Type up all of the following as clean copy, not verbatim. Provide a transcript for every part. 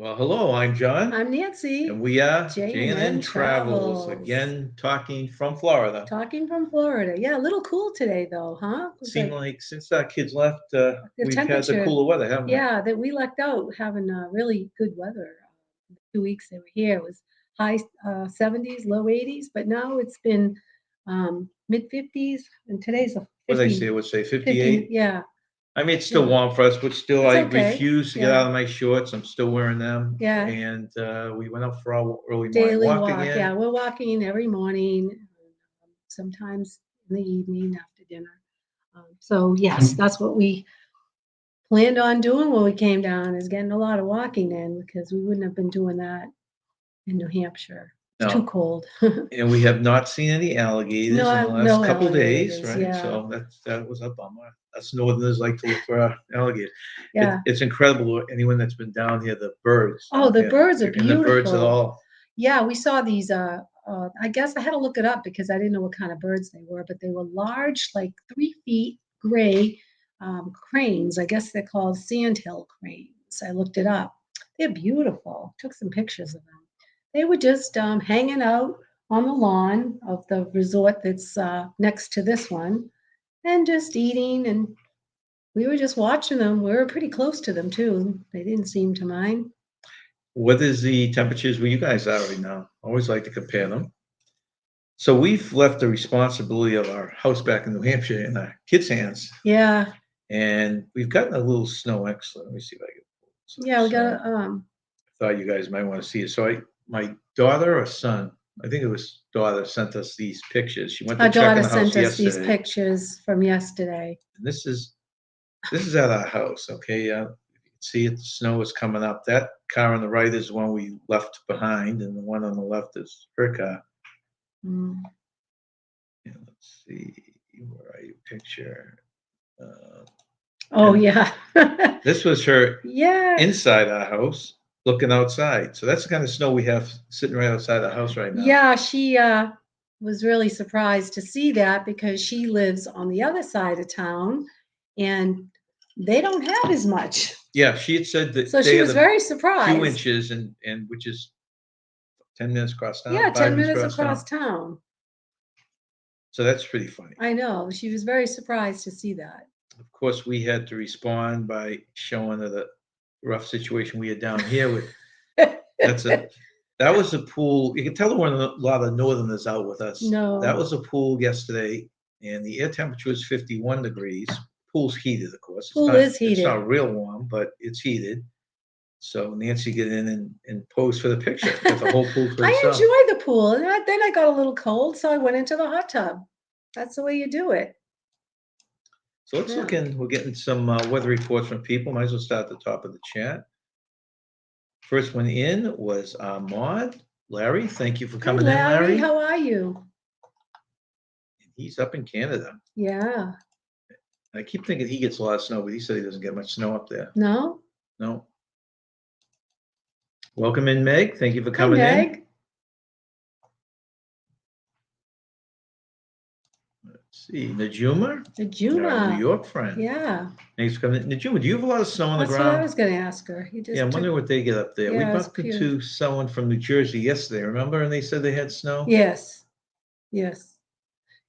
Well, hello, I'm John, I'm Nancy, and we are J&N J&N Travels, Travels. again talking from Florida. Talking from Florida. Yeah, a little cool today though, huh? It was Seemed like like since our kids left, the we've had the temperature, cooler weather, haven't we? yeah, that we lucked out having really good weather. 2 weeks they were here. It was high 70s, low 80s, but now it's been mid 50s, and today's a What did I say? 50, I would say 50, 58. yeah, I mean, it's still yeah. warm for us, but still, It's I okay. refuse to get Yeah, out of my shorts. I'm still wearing them. yeah. And we went out for our early morning Daily walk walk. again. Yeah, we're walking every morning, sometimes in the evening after dinner. So yes, that's what we planned on doing when we came down, is getting a lot of walking in, because we wouldn't have been doing that in New Hampshire. It's too No, cold. and we have not seen any alligators in the No, last no couple days, alligators. right? Yeah, So that was a bummer. Us Northerners like to look for alligators. yeah. It's incredible. Anyone that's been down here, the birds Oh, down the here, birds are and the birds at beautiful. all. Yeah, we saw these. I guess I had to look it up because I didn't know what kind of birds they were, but they were large, like 3 feet, gray cranes. I guess they're called sandhill cranes. I looked it up. They're beautiful. Took some pictures of them. They were just hanging out on the lawn of the resort that's next to this one, and just eating. And we were just watching them. We were pretty close to them too. They didn't seem to mind. What is the temperatures where you guys are right now? Always like to compare them. So we've left the responsibility of our house back in New Hampshire in our kids' hands, Yeah, and we've gotten a little snow extra. Let me see if I can pull some yeah, we snow. got Thought you guys might want to see it. So my daughter or son, I think it was daughter, sent us these pictures. She went to our check in daughter the house sent us these yesterday, pictures from yesterday. and this is at our house. Okay, you can see it. The snow is coming up. That car on the right is one we left behind, and the one on the left is her car. Mm. Yeah, let's see. Where are you? Picture. Oh And yeah. this was her Yeah, inside our house, looking outside. So that's the kind of snow we have sitting right outside the house right now. yeah, she was really surprised to see that because she lives on the other side of town, and they don't have as much. Yeah, she had said that So they she had was a very few surprised. inches, and which is 10 minutes across Yeah, town, 10 5 minutes minutes across across town. town. So that's pretty funny. I know. She was very surprised to see that. Of course, we had to respond by showing her the rough situation we had down here with that's a that was a pool. You can tell there weren't a lot of northerners out with us. That No. was a pool yesterday, and the air temperature was 51 degrees. Pool's heated, of course. Pool is It's heated. not real warm, but it's heated. So Nancy get in and pose for the picture. Got the whole pool to I herself. enjoy the pool, and then I got a little cold, so I went into the hot tub. That's the way you do it. So let's look Yeah. in. We're getting some weather reports from people. Might as well start at the top of the chat. First one in was Maud. Larry, thank you for Hey, coming in, Larry, Larry. how are you? He's up in Canada. Yeah. I keep thinking he gets a lot of snow, but he said he doesn't get much snow up there. No? No. Welcome in, Meg. Thank you for Hi, coming in. Meg. Let's see, Najuma, The our New Juma. York friend. Yeah. Thanks for coming in. Najuma, do you have a lot of snow on the That's what I ground? was going to ask her. You Yeah, just I'm took, wondering what they get up there. We yeah, it's bumped pure. into someone from New Jersey yesterday, remember? And they said they had snow. Yes. Yes.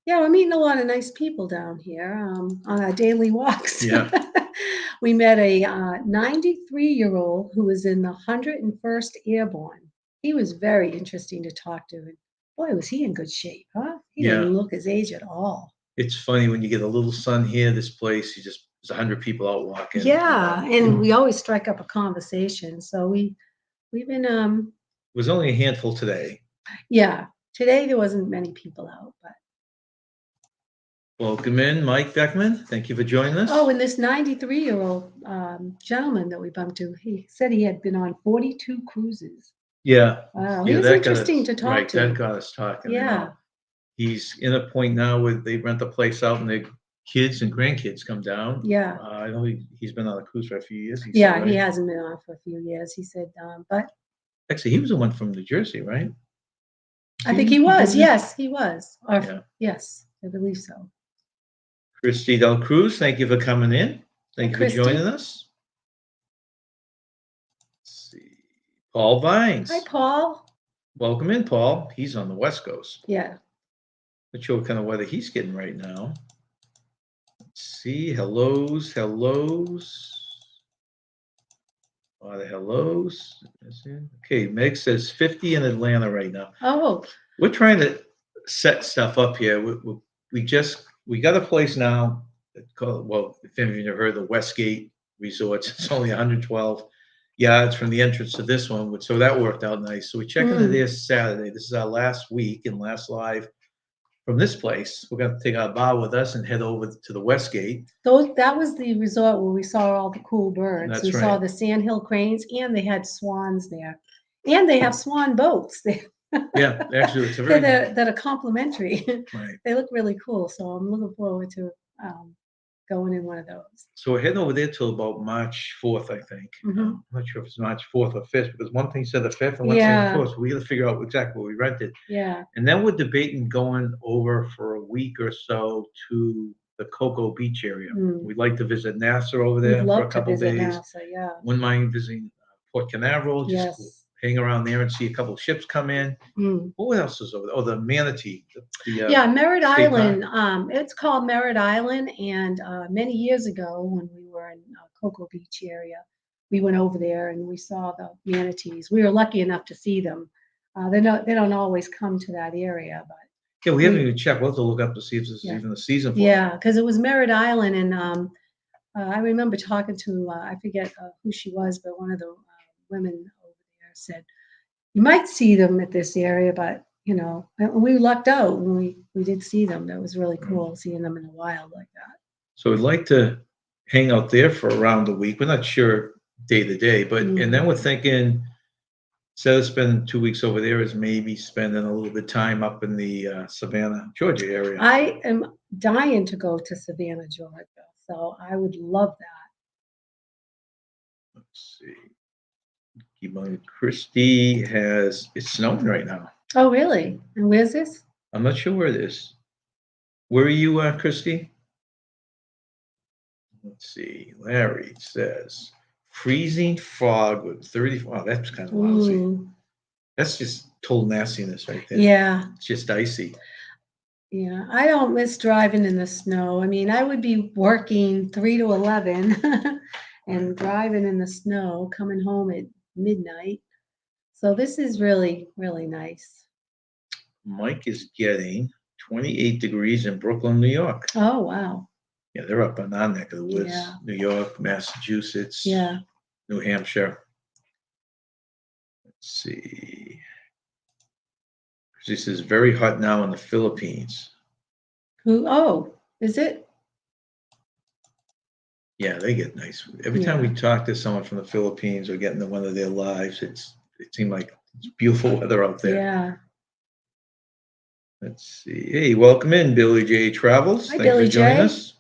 Yeah, we're meeting a lot of nice people down here on our daily walks. Yeah. We met a 93-year-old who was in the 101st Airborne. He was very interesting to talk to. And boy, was he in good shape, huh? He Yeah. didn't look his age at all. It's funny when you get a little sun here, this place, there's 100 people out walking. Yeah, and we always strike up a conversation. So we've been It was only a handful today. yeah. Today there wasn't many people out, but Welcome in, Mike Beckman. Thank you for joining us. oh, and this 93-year-old gentleman that we bumped to, he said he had been on 42 cruises. Yeah. Wow, Yeah, he's that got interesting us to talk right. to. That got us talking. You Yeah, know, he's in a point now where they rent the place out and the kids and grandkids come down. yeah, I know he's been on a cruise for a few years. He yeah. said, He right? hasn't been on for a few years. He said, but Actually, he was the one from New Jersey, right? I think he was. doing it? Yes, he was. Or, Yeah. yes, I believe so. Christy Del Cruz, thank you for coming in. Thank you for Christy. joining us. Let's see. Paul Vines. Hi, Paul. Welcome in, Paul. He's on the West Coast. Yeah. Not sure what kind of weather he's getting right now. Let's see. Hellos. A lot of hellos. Okay, Meg says 50 in Atlanta right now. Oh. We're trying to set stuff up here. We got a place now called, well, if any of you have heard the Westgate Resorts, it's only 112 yards from the entrance to this one, so that worked out nice. So we check into there Saturday. This is our last week and last live from this place. We're gonna take our bar with us and head over to the Westgate. That was the resort where we saw all the cool birds. That's We saw right. the sandhill cranes, and they had swans there, and they have swan boats there. Yeah, actually, it's a very that are complimentary. right. They look really cool, so I'm looking forward to going in one of those. So we're heading over there till about March 4th, I think. I'm not sure if it's March 4th or 5th, because one thing said the 5th and one said the 4th. So we got to figure out exactly what we rented. Yeah. And then we're debating going over for a week or so to the Cocoa Beach area. We'd like to visit Nassau over there for a couple days. Nassau, yeah. Wouldn't mind visiting Port Canaveral, just hang around there and see a couple of ships come in. What else is over there? Oh, the Manatee. Merritt Island. It's called Merritt Island, and many years ago when we were in Cocoa Beach area, we went over there and we saw the manatees. We were lucky enough to see them. They don't always come to that area, but yeah, we haven't even checked. We'll have to look up to see if this is even a season for it. Yeah, because it was Merritt Island, and I remember talking to I forget who she was, but one of the women over there said you might see them at this area, but we lucked out and we did see them. That was really cool seeing them in the wild like that. So we'd like to hang out there for around a week. We're not sure day to day, but and then we're thinking instead of spending 2 weeks over there is maybe spending a little bit of time up in the Savannah, Georgia area. I am dying to go to Savannah, Georgia, so I would love that. Let's see. Christy it's snowing right now. Oh, really? And where's this? I'm not sure where it is. Where are you, Christy? Let's see. Larry says freezing fog with 30. Wow, that's kind of lousy. That's just total nastiness right there. Yeah. It's just icy. Yeah, I don't miss driving in the snow. I mean, I would be working 3 to 11 and driving in the snow, coming home at midnight. So this is really, really nice. Mike is getting 28 degrees in Brooklyn, New York. Oh, wow. Yeah, they're up on our neck of the woods. Yeah. New York, Massachusetts, New Hampshire. Let's see. This is very hot now in the Philippines. Oh, is it? Yeah, they get nice. Every time we talk to someone from the Philippines or get into one of their lives, it seems like it's beautiful weather out there. Yeah. Let's see. Hey, welcome in, Billy J. Travels. Hi, Thanks Billy for joining J. us.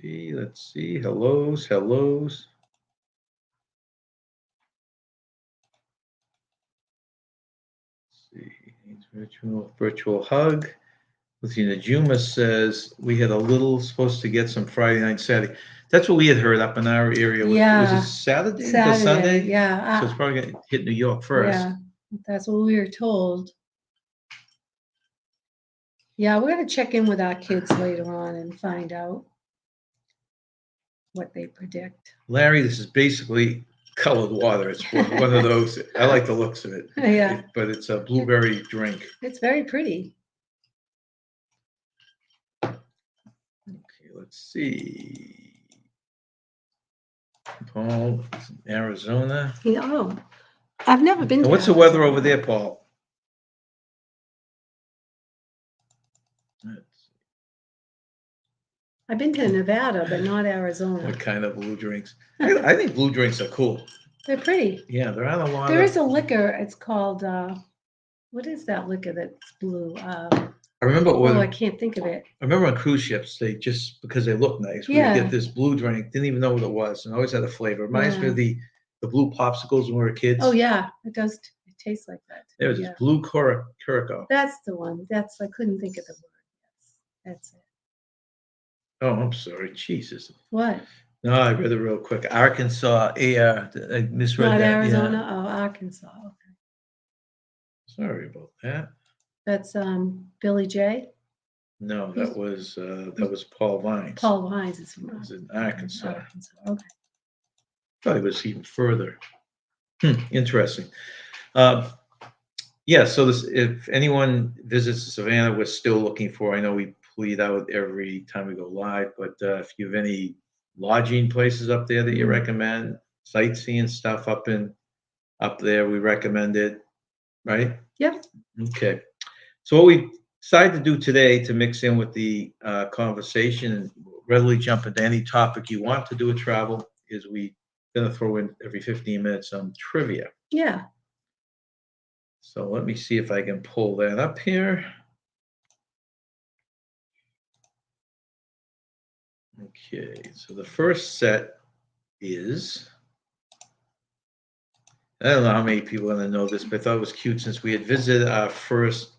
Let's see. Hellos. Virtual hug. Luciana Juma says we had supposed to get some Friday night, Saturday. That's what we had heard up in our area. Was it Saturday to Sunday? Yeah. So it's probably going to hit New York first. Yeah, that's what we were told. Yeah, we're going to check in with our kids later on and find out what they predict. Larry, this is basically colored water. It's one of those. I like the looks of it. Yeah. But it's a blueberry drink. It's very pretty. Okay, let's see. Paul, Arizona. Oh, I've never been to What's the weather over there, Paul? I've been to Nevada, but not Arizona. What kind of blue drinks? I think blue drinks are cool. They're pretty. Yeah, there aren't a lot. There is a liquor. It's called what is that liquor that's blue? I remember. I can't think of it. I remember on cruise ships, they just because they look nice, we would get this blue drink. Didn't even know what it was, and always had a flavor. Reminds me of the blue popsicles when we were kids. Oh yeah, it does. It tastes like that. There was blue Curacao. That's the one. I couldn't think of the word. That's it. Oh, I'm sorry. Jesus. What? No, I read it real quick. Arkansas, AR. I misread Not that. Arizona, Yeah. oh, Arkansas, okay. Sorry about that. That's, Billy J? No, He's- that was Paul Vines. Paul Vines is from It was in Arkansas. Arkansas, okay. Thought it was even further. Interesting. Yeah, so this, if anyone visits Savannah, we're still looking for, I know we plead out every time we go live, but if you have any lodging places up there that you Mhm. recommend, sightseeing stuff up there, we recommend it, right? Yep, Okay. So what we decided to do today to mix in with the conversation and readily jump into any topic you want to do with travel is we gonna throw in every 15 minutes some trivia. yeah. So let me see if I can pull that up here. Okay, so the first set is, I don't know how many people are gonna know this, but I thought it was cute since we had visited our first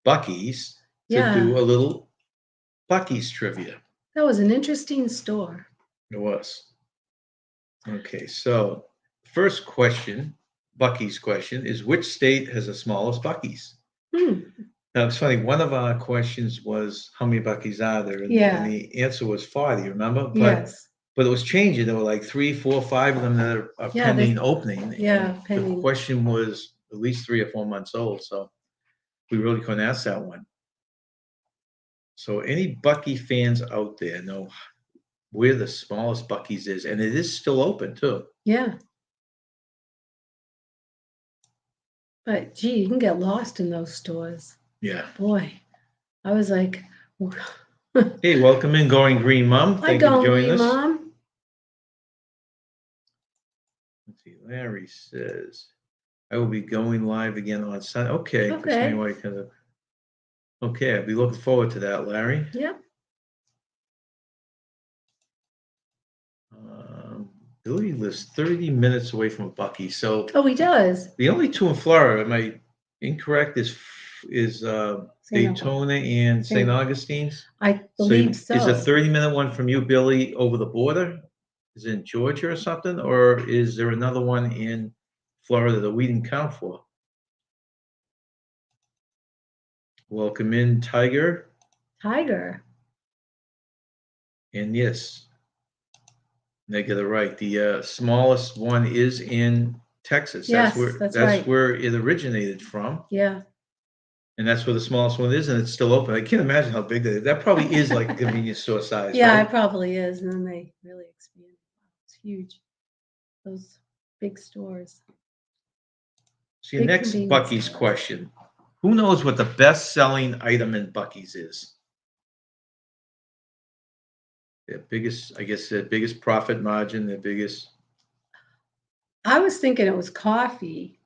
Buckies to Yeah. do a little Buckies trivia. That was an interesting store. It was. Okay, so first question, Bucky's question, is which state has the smallest Bucky's? Hmm, Now, it's funny, one of our questions was how many Bucky's are there? And Yeah. the answer was 40, remember? yes, But it was changing. There were like 3, 4, 5 of them that are Yeah, they- pending opening. yeah, and pending. The question was at least 3 or 4 months old, so we really couldn't ask that one. So any Bucky fans out there know where the smallest Bucky's is, and it is still open too. yeah. But gee, you can get lost in those stores. Yeah. Boy, I was like, Hey, welcome in, Going Green Mom. hi, Thank you for joining Green us. Mom. Let's see. Larry says, I will be going live again on Sunday. Okay. Okay. Okay, I'll be looking forward to that, Larry. Yep. Billy lives 30 minutes away from Bucky. So Oh, he does. the only two in Florida, am I incorrect, is St. Daytona and St. St. Augustine's? I believe so. Is a 30-minute one from you, Billy, over the border? Is it in Georgia or something? Or is there another one in Florida that we didn't count for? Welcome in, Tiger. Tiger. And yes, they get it right. The smallest one is in Texas. Yes, that's right. where it originated from. Yeah. And that's where the smallest one is, and it's still open. I can't imagine how big that is. That probably is like a convenience store size, Yeah, right? it probably is. And then they really expand. It's huge. Those big stores. So your Big next convenience Bucky's stores. question. Who knows what the best-selling item in Bucky's is? Their biggest, I guess, their biggest profit margin, their biggest. I was thinking it was coffee.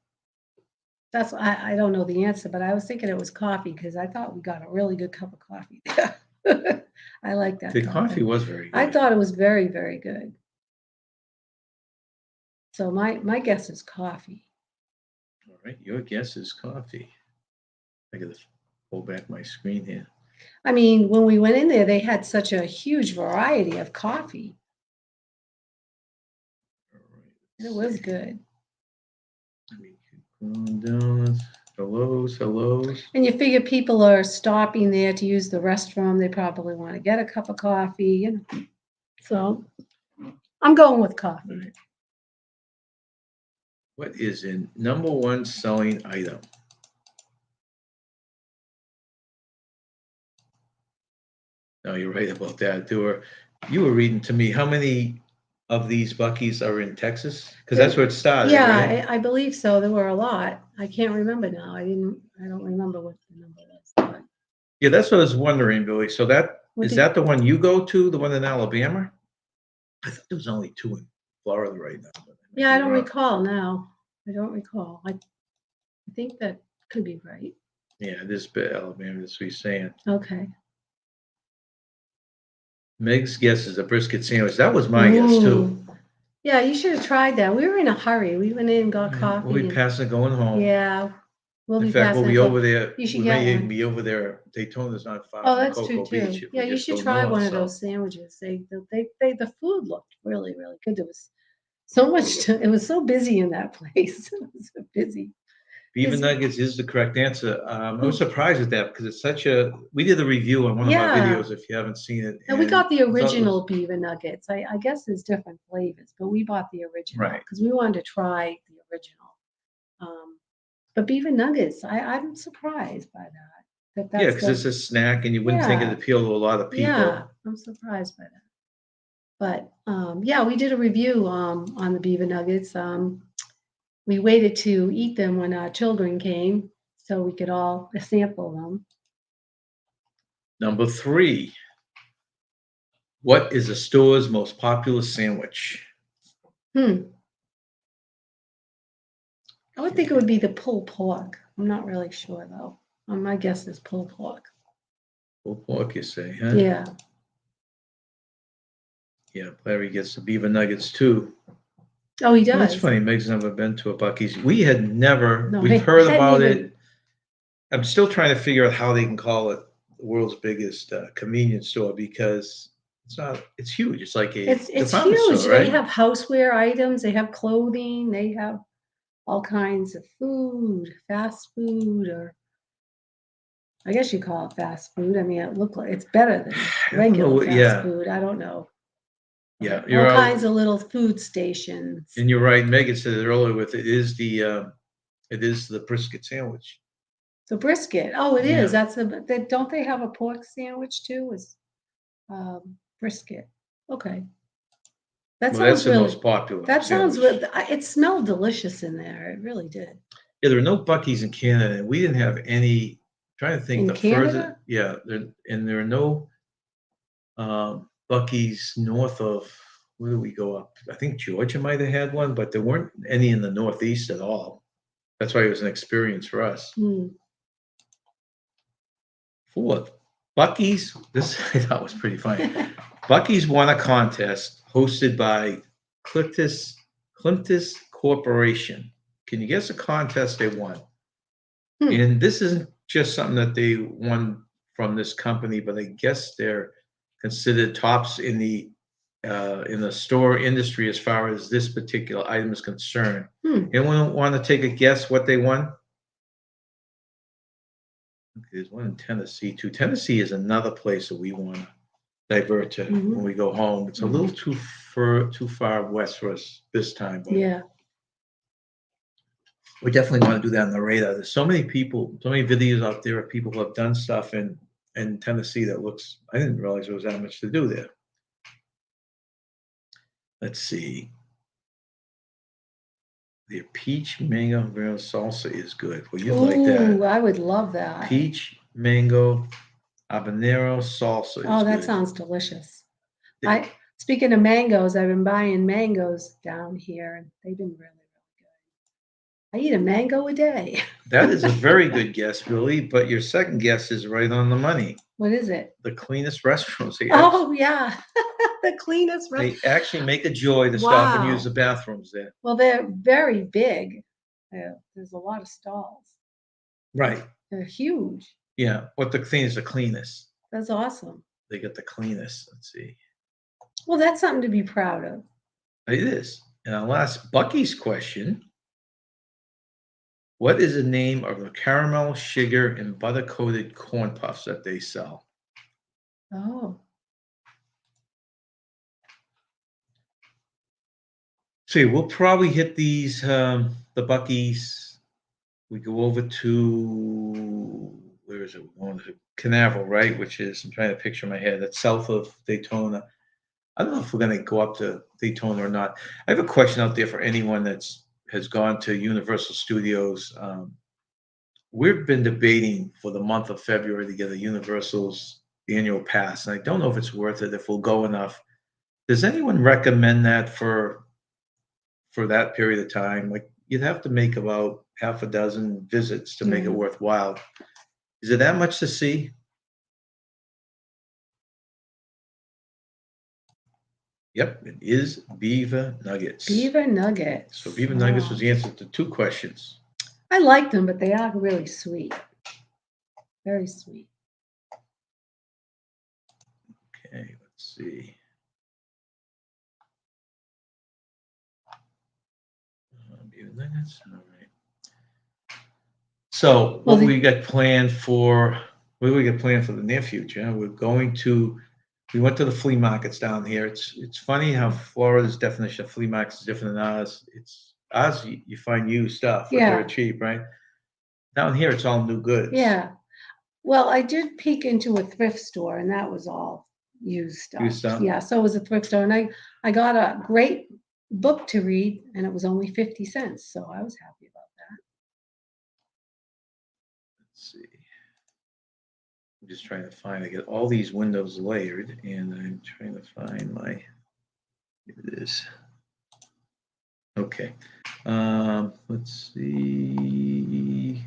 I don't know the answer, but I was thinking it was coffee because I thought we got a really good cup of coffee there. I like that The coffee was very good. I thought it was very, very good. So my guess is coffee. All right, your guess is coffee. I gotta pull back my screen here. I mean, when we went in there, they had such a huge variety of coffee. All right, And it was good. let me keep going down. Hellos. And you figure people are stopping there to use the restroom. They probably want to get a cup of coffee, you know. So I'm going with coffee. Right. What is in number one selling item? No, you're right about that. You were reading to me, how many of these Buckies are in Texas? Because that's where it started, Yeah, right? I believe so. There were a lot. I can't remember now. I don't remember what the number is. But Yeah, that's what I was wondering, Billy. So What is did- that the one you go to, the one in Alabama? I thought there was only 2 in Florida right now. but might yeah, I be don't wrong. recall now. I don't recall. I think that could be right. Yeah, this bit Alabama, that's what he's saying. Okay. Meg's guess is a brisket sandwich. That was my guess too. Ooh. Yeah, you should have tried that. We were in a hurry. We went in and got coffee. We'll be and- passing going home. Yeah, We'll In be fact, we'll passing be it. over there. You should We get may even one. be over there. Daytona's not far Oh, from that's true Cocoa Beach. too. If Yeah, we you just should go try north, one of so. those sandwiches. The food looked really, really good. There was so much it was so busy in that place. It was so busy. Beaver Busy. nuggets is the correct answer. I was Hmm. surprised at that because it's such a. We did a review on one of our Yeah. videos. If you haven't seen it, And we got the I thought it original was- beaver nuggets. I guess there's different flavors, but we bought the original Right. because we wanted to try the original. But beaver nuggets, I'm surprised by that. Yeah, That's because it's a snack, and you wouldn't think it'd yeah, appeal to a lot of people. yeah. I'm surprised by that. But yeah, we did a review on the beaver nuggets. We waited to eat them when our children came so we could all sample them. Number 3. What is the store's most popular sandwich? I would think it would be the pulled pork. I'm not really sure though. My guess is pulled pork. Pulled pork, you say, huh? Yeah. Yeah, Larry gets the beaver nuggets too. Oh, he Well, that's does. funny. Meg's never been to a Bucky's. We had never. No, We've I heard hadn't about even- it. I'm still trying to figure out how they can call it the world's biggest convenience store because it's not. It's huge. It's like a It's department huge. store, right? They have houseware items. They have clothing. They have all kinds of food, fast food, or I guess you call it fast food. I mean, it look like it's better than I don't know regular what- fast yeah. food. I don't know. Yeah, All you're kinds out, of little food stations. and you're right. Megan said it earlier. With it is the brisket sandwich. So brisket. Oh, it is. Yeah. Don't they have a pork sandwich too? Is brisket. Okay. That Well, that's sounds the really. most popular. That sounds sandwich. really. It smelled delicious in there. It really did. Yeah, there are no Bucky's in Canada, and we didn't have any. Trying to think In the Canada? further. Yeah, there are no Bucky's north of. Where do we go up? I think Georgia might have had one, but there weren't any in the Northeast at all. That's why it was an experience for us. Hmm. 4th, Bucky's. This I thought was pretty funny. Bucky's won a contest hosted by Cliftis Corporation. Can you guess the contest they won? And this isn't just something that they won from this company, but I guess they're considered tops in the store industry as far as this particular item is concerned. Anyone want to take a guess what they won? Okay, there's one in Tennessee too. Tennessee is another place that we want to divert to when we go home. It's a little too far west for us this time, but Yeah. we definitely want to do that on the radar. There's so many people, so many videos out there of people who have done stuff in Tennessee that looks. I didn't realize there was that much to do there. Let's see. The peach mango habanero salsa is good. Well, you like Ooh, that. I would love that. Peach mango habanero salsa is Oh, that good. sounds delicious. Yeah. Speaking of mangoes, I've been buying mangoes down here, and they've been really, really good. I eat a mango a day. That is a very good guess, Billy, but your second guess is right on the money. What is it? The cleanest restrooms. Oh, yeah. The cleanest They actually make a joy to stop and use the bathrooms there. Well, they're very big. There's a lot of stalls. Right. They're huge. Yeah. What the cleanest? The cleanest. That's awesome. They get the cleanest. Let's see. Well, that's something to be proud of. It is. And our last Bucky's question. What is the name of the caramel, sugar, and butter-coated corn puffs that they sell? Oh. See, we'll probably hit these, the Bucky's. We go over to, where is it? We're going to Canaveral, right? Which is, I'm trying to picture in my head, that's south of Daytona. I don't know if we're going to go up to Daytona or not. I have a question out there for anyone has gone to Universal Studios. We've been debating for the month of February to get a Universal's annual pass, and I don't know if it's worth it, if we'll go enough. Does anyone recommend that for that period of time? Like, you'd have to make about half a dozen visits to make it worthwhile. Is it that much to see? Yep, it is Beaver Nuggets. Beaver Nuggets. So Beaver Nuggets was the answer to 2 questions. I like them, but they are really sweet. Very sweet. Okay, let's see. Minutes. All right. So Well, what we got planned for? What do we got planned for the near future? We're going to. We went to the flea markets down here. It's funny how Florida's definition of flea markets is different than ours. It's ours. You find used stuff, but they're yeah, cheap, right? Down here, it's all new goods. yeah. Well, I did peek into a thrift store, and that was all used stuff. Used stuff? Yeah, so it was a thrift store, and I got a great book to read, and it was only 50 cents, so I was happy about that. Let's see. I'm just trying to find. I get all these windows layered, and I'm trying to find my. Here it is. Okay. Let's see.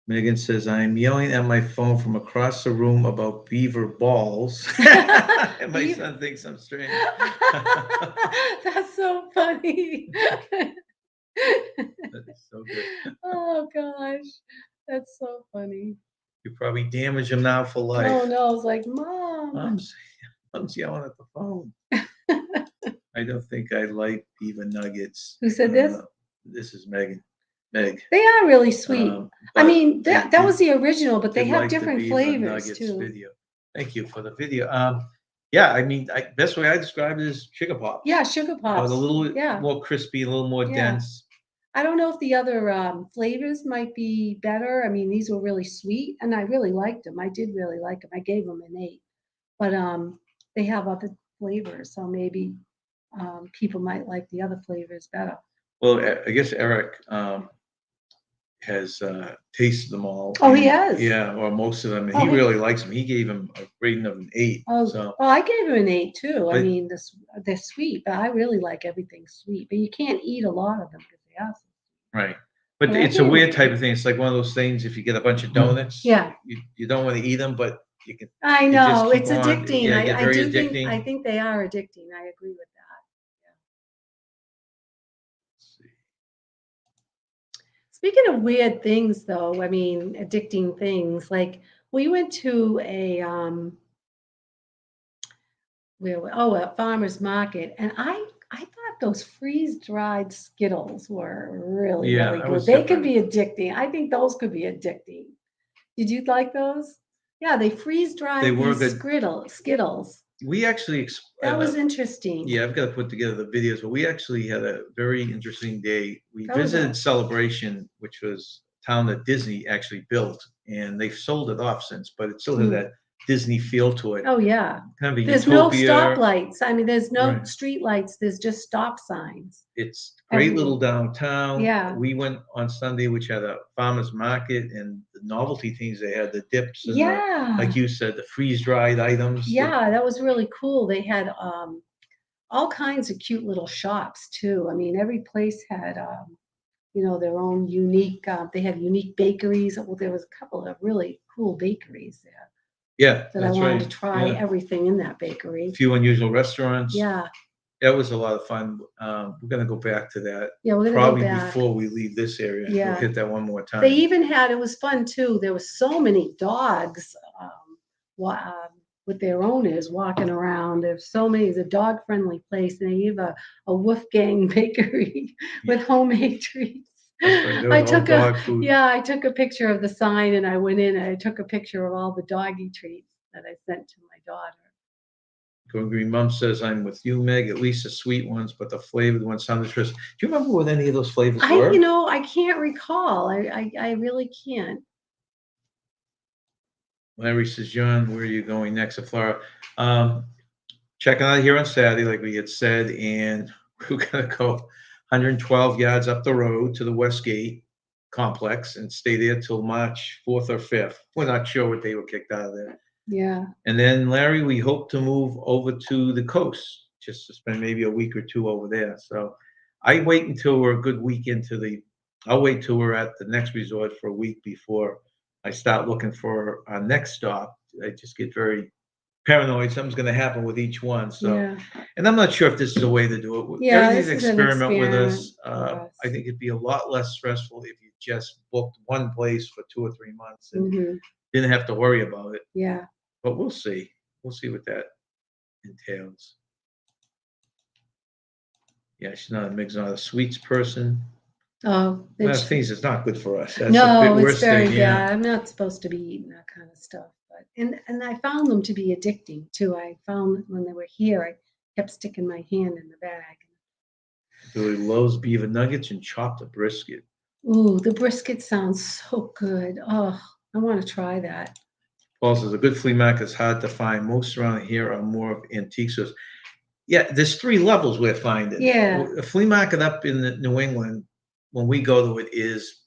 Megan says, I'm yelling at my phone from across the room about beaver balls. And my son thinks I'm strange. That's so funny. That's so good. Oh gosh, that's so funny. You probably damage him now for life. Oh no, I was like, Mom. Mom's yelling at the phone. I don't think I like beaver nuggets. Who said this? This is Megan. Meg. They are really sweet. I mean, that was the original, but they have like the different beaver flavors nuggets too. Video. Thank you for the video. Yeah, I mean, best way I describe it is sugar pops. Yeah, sugar pops. A little more crispy, a little more dense. I don't know if the other flavors might be better. I mean, these were really sweet, and I really liked them. I did really like them. I gave them an 8, but they have other flavors, so maybe people might like the other flavors better. Well, I guess Eric has tasted them all. Oh, he has? Yeah, or most of them, and he really likes them. He gave them a rating of an 8. Oh, so. Well, I gave him an 8 too. I mean, they're sweet, but I really like everything sweet. But you can't eat a lot of them because they are sweet. Right. But it's a weird type of thing. It's like one of those things, if you get a bunch of donuts, you don't want to eat them, but you can. I know, it's addicting. Yeah, I think they are addicting. I agree with that. Speaking of weird things, though, I mean, addicting things, like we went to a a farmer's market, and I thought those freeze-dried Skittles were really good. They could be addicting. I think those could be addicting. Did you like those? Yeah, they freeze-dried these Skittles. We actually that was interesting. Yeah, I've got to put together the videos, but we actually had a very interesting day. We visited Celebration, which was a town that Disney actually built, and they've sold it off since, but it still has that Disney feel to it. Oh yeah. Kind of a there's utopia. No stoplights. I mean, there's no street lights. There's just stop signs. It's great little downtown. Yeah. We went on Sunday, which had a farmer's market, and the novelty things they had, the dips and like you said, the freeze-dried items. Yeah, that was really cool. They had all kinds of cute little shops too. I mean, every place had their own unique. They had unique bakeries. Well, there was a couple of really cool bakeries there. Yeah, that I wanted to try everything in that bakery. A few unusual restaurants. Yeah. That was a lot of fun. We're going to go back to that. Yeah, we're going to probably go back. Before we leave this area. Yeah. We'll hit that one more time. They even had, it was fun too. There were so many dogs with their owners walking around. There's so many. It's a dog-friendly place. And they have a Wolfgang bakery with homemade treats. I took a picture of the sign, and I went in and I took a picture of all the doggy treats that I sent to my daughter. Going Green Mom says, I'm with you, Meg, at least the sweet ones, but the flavored ones sound interesting. Do you remember what any of those flavors were? I can't recall. I really can't. Larry says, John, where are you going next to Flora? Checking out here on Saturday, like we had said, and we're going to go 112 yards up the road to the Westgate complex and stay there till March 4th or 5th. We're not sure what day we're kicked out of there. Yeah. And then, Larry, we hope to move over to the coast, just to spend maybe a week or two over there. So I wait until we're a good week I'll wait till we're at the next resort for a week before I start looking for our next stop. I just get very paranoid something's going to happen with each one. So, Yeah. and I'm not sure if this is a way to do it. Yeah, Everything's this an is an experiment with experiment us. for us. I think it'd be a lot less stressful if you just booked one place for 2 or 3 months and Mhm. didn't have to worry about it. Yeah. But we'll see. We'll see what that entails. Yeah, she's not Meg's not a sweets person. Oh, Well, things is not good for us. That's a bit no, it's worse very thing. Yeah. bad. I'm not supposed to be eating that kind of stuff. But and I found them to be addicting too. I found when they were here, I kept sticking my hand in the bag. Billy loves beaver nuggets and chopped a brisket. Ooh, the brisket sounds so good. Oh, I want to try that. Paul says a good flea market is hard to find. Most around here are more of antiques. So, yeah, there's 3 levels we're finding. Yeah. A flea market up in New England, when we go to it, is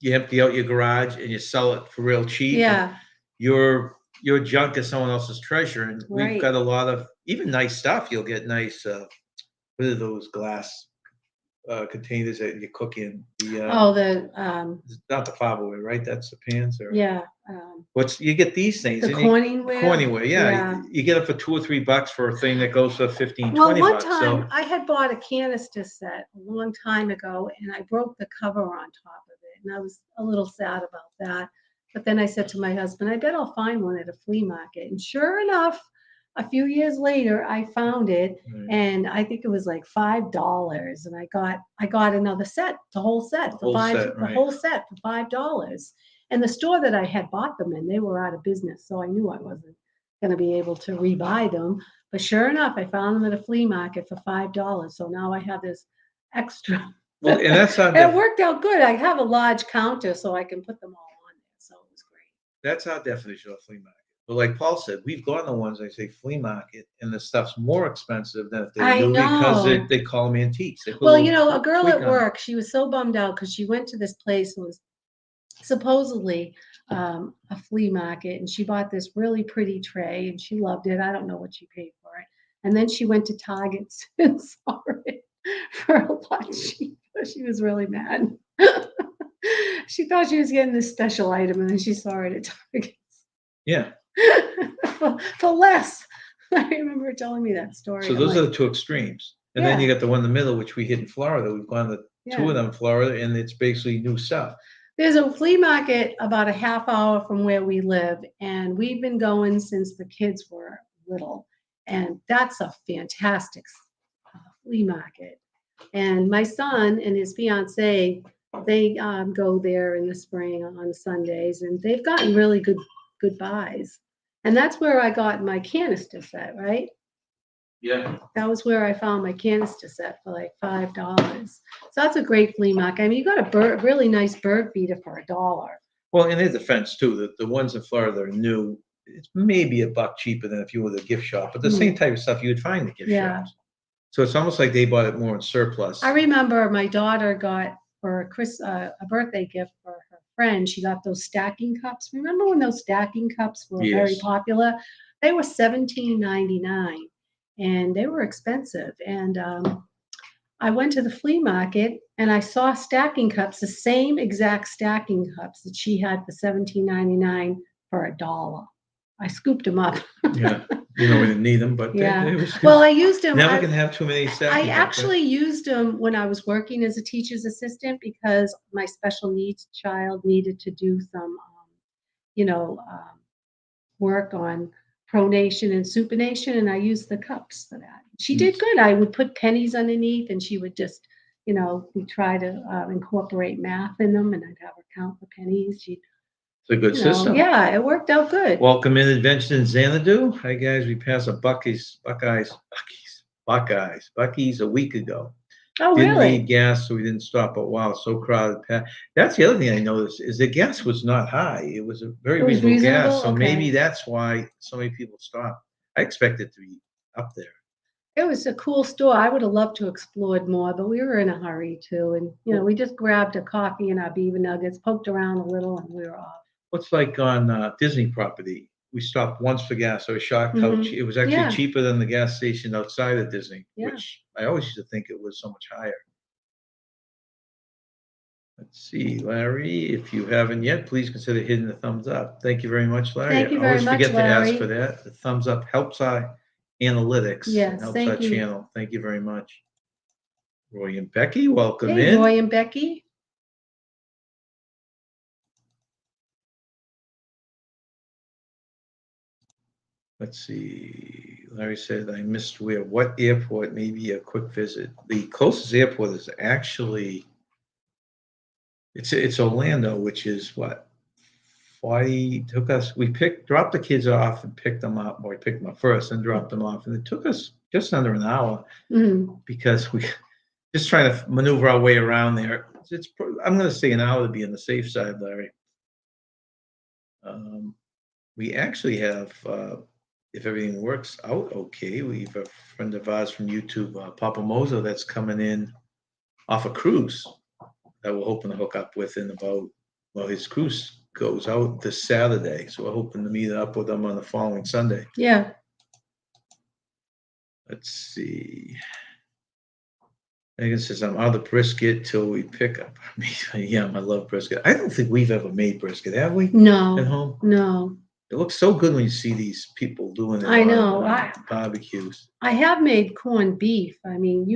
you empty out your garage and you sell it for real cheap. Yeah. Your junk is someone else's treasure, and we've Right. got a lot of even nice stuff. You'll get nice. What are those glass containers that you cook in? Oh, Not the Farberware, right? That's the pans or yeah. what's you get these things The and Corningware. Corningware, yeah. Yeah. You get it for $2 or $3 for a thing that goes for 15, Well, 20 one bucks. time So I had bought a canister set a long time ago and I broke the cover on top of it. And I was a little sad about that. But then I said to my husband, I bet I'll find one at a flea market. And sure enough, a few years later, I found it, right, and I think it was like $5. And I got another set, the whole set for whole set, the right? whole set for $5. And the store that I had bought them in, they were out of business, so I knew I wasn't going to be able to rebuy them. But sure enough, I found them at a flea market for $5. So now I have this extra. Well, and that's how And it worked out good. I have a large counter, so I can put them all on there. So it was great. that's our definition of flea market. But like Paul said, we've gone to ones they say flea market, and the stuff's more expensive than if they're I new because know. they call them antiques. They put a Well, little a girl tweak at on it. work, she was so bummed out because she went to this place and was supposedly a flea market, and she bought this really pretty tray and she loved it. I don't know what she paid for it. And then she went to Target's and saw it for a lot cheaper. She was really mad. She thought she was getting this special item, and then she saw it at Target Yeah. for less. I remember her telling me that story. So I'm those are like, the 2 extremes. And then you yeah, got the one in the middle, which we hit in Florida. We've gone to 2 yeah. of them in Florida, and it's basically new stuff. There's a flea market about a half hour from where we live, and we've been going since the kids were little. And that's a fantastic flea market. And my son and his fiance, they go there in the spring on Sundays, and they've gotten really good buys. And that's where I got my canister set, right? Yeah. That was where I found my canister set for like $5. So that's a great flea market. I mean, you got a really nice bird feeder for $1. Well, in their defense too, the ones in Florida are new. It's maybe $1 cheaper than if you were at a gift shop, but the same type of stuff you would find in gift Yeah. shops. So it's almost like they bought it more in surplus. I remember my daughter got for a birthday gift for her friend. She got those stacking cups. Remember when those stacking cups were very Yes. popular? They were $17.99, and they were expensive. And I went to the flea market and I saw stacking cups, the same exact stacking cups that she had for $17.99 for $1. I scooped them up. Yeah. We didn't need them, but Yeah. it was Well, I used them. never can have too many I stacking cups, right? actually used them when I was working as a teacher's assistant because my special needs child needed to do some, you know, work on pronation and supination, and I used the cups for that. She did good. I would put pennies underneath, and she would just, we try to incorporate math in them, and I'd have her count the pennies. She, It's a good system. yeah, it worked out good. Welcome in Adventure in Xanadu. Hi guys, we passed a Buckies a week ago. Oh, Didn't really? need gas, so we didn't stop. But wow, so crowded. That's the other thing I noticed is the gas was not high. It was a very It was reasonable gas. reasonable? So maybe Okay. that's why so many people stopped. I expected to be up there. It was a cool store. I would have loved to explored more, but we were in a hurry too. And, we just grabbed a coffee and our beaver nuggets, poked around a little, and we were off. What's like on Disney property? We stopped once for gas. I was shocked how Mhm. it was actually Yeah. cheaper than the gas station outside of Disney, Yeah. which I always used to think it was so much higher. Let's see, Larry, if you haven't yet, please consider hitting the thumbs up. Thank you very much, Larry. Thank you I very always much, forget to ask for Larry. that. The thumbs up helps our analytics and Yes, helps our thank you. channel. Thank you very much. Roy and Becky, welcome Hey, in. Roy and Becky. Let's see. Larry said, I missed where. What airport? Maybe a quick visit. The closest airport is actually, it's Orlando, which is what? 40, took us, dropped the kids off and picked them up. Well, we picked them up first and dropped them off. And it took us just under an hour because we just trying to maneuver our way around there. I'm going to say an hour to be on the safe side, Larry. We actually have, if everything works out okay, we have a friend of ours from YouTube, Papa Mozo, that's coming in off a cruise that we're hoping to hook up with in about, well, his cruise goes out this Saturday, so we're hoping to meet up with him on the following Sunday. Yeah. Let's see. Megan says, I'm out of brisket till we pick up. Yeah, I love brisket. I don't think we've ever made brisket, have we? No. At home? No. It looks so good when you see these people doing it I on know. barbecues. I have made corned beef. I mean,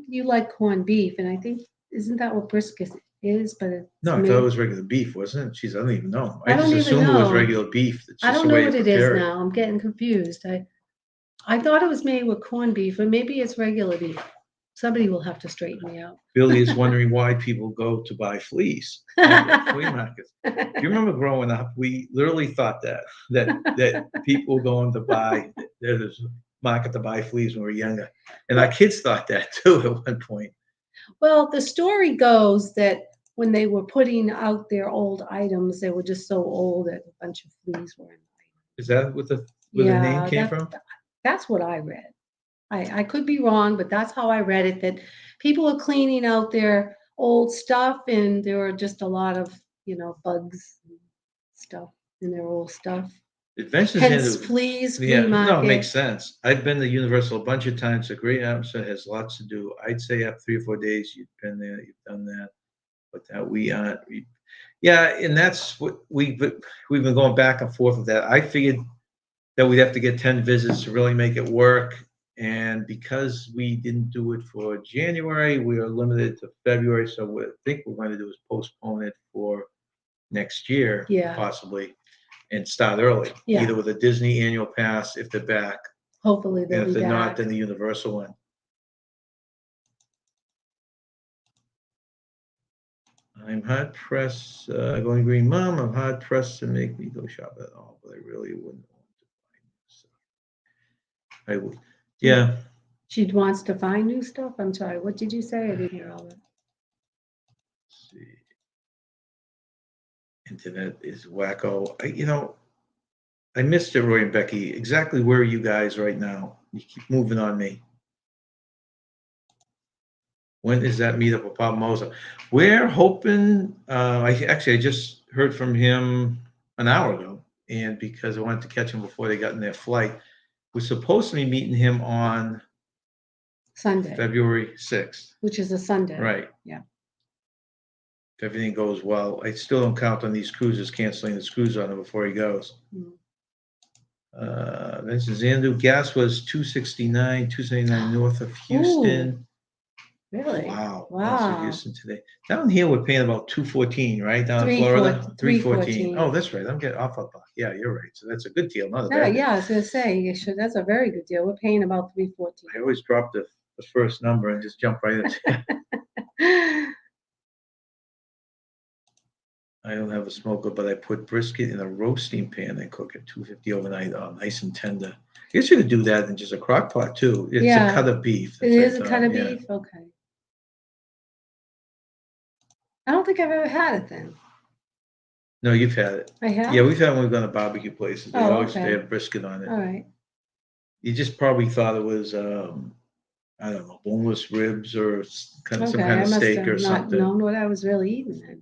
you like corned beef, and I think, isn't that what brisket is? But it's No, I thought it was regular beef, wasn't it? Jeez, I don't even know. I don't just even assumed it was know. regular beef. It's I just don't the know way what you it is prepare it. now. I'm getting confused. I thought it was made with corned beef, or maybe it's regular beef. Somebody will have to straighten me out. Billy is wondering why people go to buy fleas at flea markets. Do you remember growing up? We literally thought that people going to buy, there's a market to buy fleas when we were younger, and our kids thought that too at one point. Well, the story goes that when they were putting out their old items, they were just so old that a bunch of fleas were in them. Is that what the name came from? That's what I read. I could be wrong, but that's how I read it, that people were cleaning out their old stuff and there were just a lot of, bugs and stuff in their old stuff. Adventures Hence in fleas, yeah, flea market. no, it makes sense. I've been to Universal a bunch of times. A great atmosphere, has lots to do. I'd say up 3 or 4 days you've been there, you've done that. But that we aren't. Yeah, and that's what we've been going back and forth with that. I figured that we'd have to get 10 visits to really make it work. And because we didn't do it for January, we are limited to February. So what I think we're going to do is postpone it for next year, possibly, and start early, either with a Disney annual pass if they're back. Hopefully they'll and if be they're back. not, then the Universal one. I'm hard pressed, going green, Mom. I'm hard pressed to make me go shop at all, but I really wouldn't want to find new stuff. I would, yeah. She wants to find new stuff. I'm sorry. What did you say? I didn't hear all that. Let's see. Internet is wacko. I missed it, Roy and Becky. Exactly where are you guys right now? You keep moving on me. When is that meetup with Bob Moser? We're hoping. I just heard from him an hour ago, and because I wanted to catch him before they got in their flight, we're supposed to be meeting him on Sunday, February 6th, which is a Sunday. Right. Yeah. If everything goes well, I still don't count on these cruises canceling the cruise on him before he goes. Vincent Zandu, gas was $2.69, $2.79 north of Houston. Ooh, really? Wow. Wow. North of Houston today. Down here, we're paying about $2.14, right? Down in Florida, $3.14. Oh, that's right. I'm getting off a buck. Yeah, you're right. So that's a good deal. Not a bad deal. Yeah, I was going to say, that's a very good deal. We're paying about $3.14. I always drop the first number and just jump right into it. I don't have a smoker, but I put brisket in a roasting pan and cook it 250 overnight, nice and tender. I guess you could do that in just a crock pot too. It's a cut of beef. It is a cut of beef? Okay. I don't think I've ever had it then. No, you've had it. I have? Yeah, we've had when we've gone to barbecue places. They always okay. they have brisket on it. All right. You just probably thought it was, I don't know, boneless ribs or some kind of steak or something. I must have not known what I was really eating then.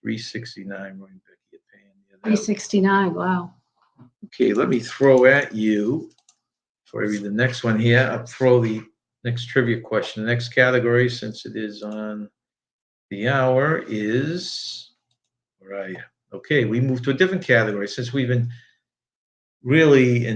$3.69, Roy and Becky are paying. $3.69, wow. Okay, let me throw at you, before I read the next one here, I'll throw the next trivia question. The next category, since it is on The hour is, right. Okay, we moved to a different category since we've been really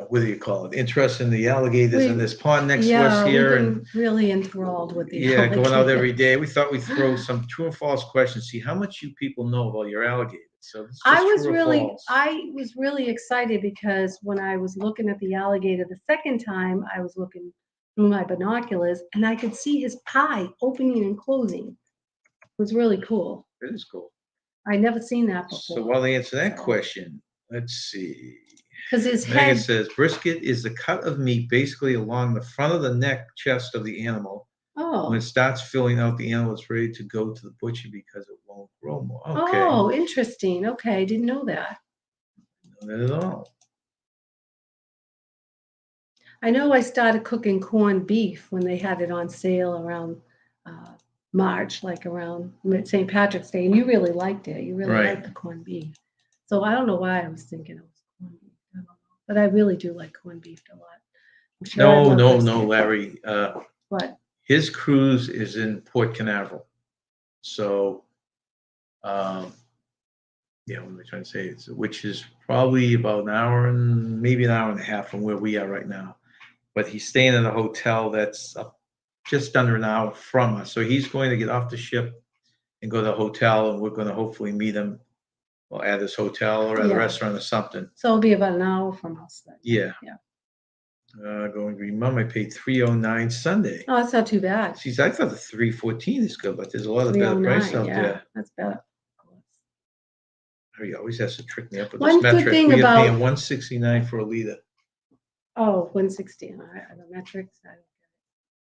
what do you call it? Interested in the alligators in this pond next to us Yeah, we've here, and been really enthralled with the yeah, going out every alligator. day. We thought we'd throw some true and false questions, see how much you people know about your alligators. So it's just true or false. I was really excited because when I was looking at the alligator the second time, I was looking through my binoculars and I could see his eye opening and closing. It was really cool. It is cool. I never seen that So before. while they answer that question, let's see. Because his Megan head, says brisket is the cut of meat basically along the front of the neck, chest of the animal. When it oh, starts filling out, the animal is ready to go to the butcher because it won't grow more. Okay, oh, interesting. Okay, didn't know that. not at all. I know I started cooking corned beef when they had it on sale around uh, March, like around St. Patrick's Day, and you really liked it. You really Right. liked the corned beef. So I don't know why I was thinking it was corned beef. I don't know. But I really do like corned beef a lot. I'm sure I No, love no, no, brisket. Larry. What? His cruise is in Port Canaveral. So, yeah, what am I trying to say? Which is probably about an hour and maybe an hour and a half from where we are right now. But he's staying in a hotel that's just under an hour from us. So he's going to get off the ship and go to the hotel, and we're going to hopefully meet him or at his hotel or at a Yeah. restaurant or something. So it'll be about an hour from us then. Yeah. Yeah. Going to Mom, I paid $309 Sunday. Oh, that's not too bad. See, I thought the $314 is good, but there's a lot of better price 309. out Yeah, there. that's better. He always has to trick me up with One this good metric. thing We are about- paying $169 for a liter. Oh, 160. The metrics.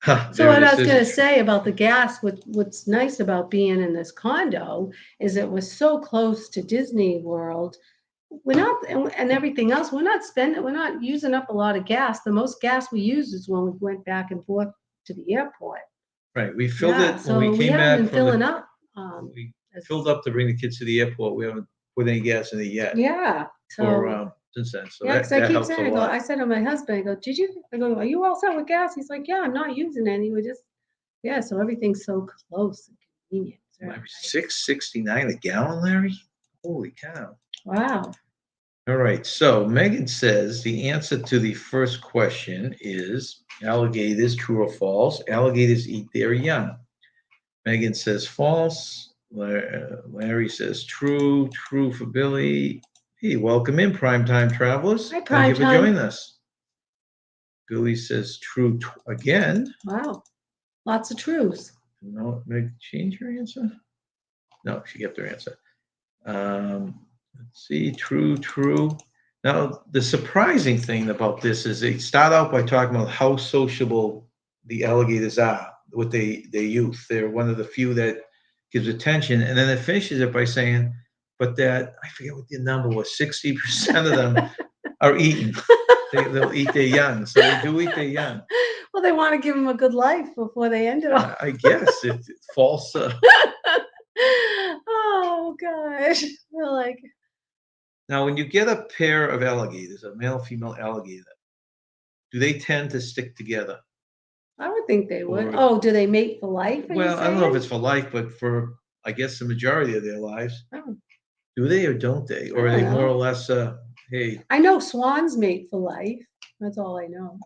Huh, So there what it I is. was going to say about the gas, what's nice about being in this condo is it was so close to Disney World. We're not, and everything else, we're not using up a lot of gas. The most gas we used is when we went back and forth to the airport. Right, we filled Yeah, it so when we we came haven't back been from filling the, up. we as- filled up to bring the kids to the airport. We haven't put any gas in it yet Yeah. for since then. So yeah, because I that keep helps a saying, lot. I said to my husband, I go, are you all set with gas? He's like, yeah, I'm not using any. Yeah, so everything's so close and convenient. It's very nice. $6.69 a gallon, Larry? Holy cow. Wow. All right, so Megan says the answer to the first question is alligators, true or false? Alligators eat their young. Megan says false. Larry says true. True for Billy. Hey, welcome in, Primetime Travelers. Hi, Thank you for Primetime. joining us. Billy says true again. Wow. Lots of truths. No, Meg, change your answer? No, she kept her answer. Let's see, true. Now, the surprising thing about this is they start out by talking about how sociable the alligators are with their youth. They're one of the few that gives attention, and then it finishes it by saying, but that, I forget what the number was, 60% of them are eaten. They'll eat their young, so they do eat their young. Well, they want to give them a good life before they end it all. I guess it's false. Oh, gosh. We're like, Now, when you get a pair of alligators, a male female alligator, do they tend to stick together? I would think they would. Or- Oh, do they mate for life? Well, I don't know if it's for life, but for, I guess, the majority of their lives. Oh. Do they or don't they? Or I are they don't more know. or less, hey, I know swans mate for life. That's all I know.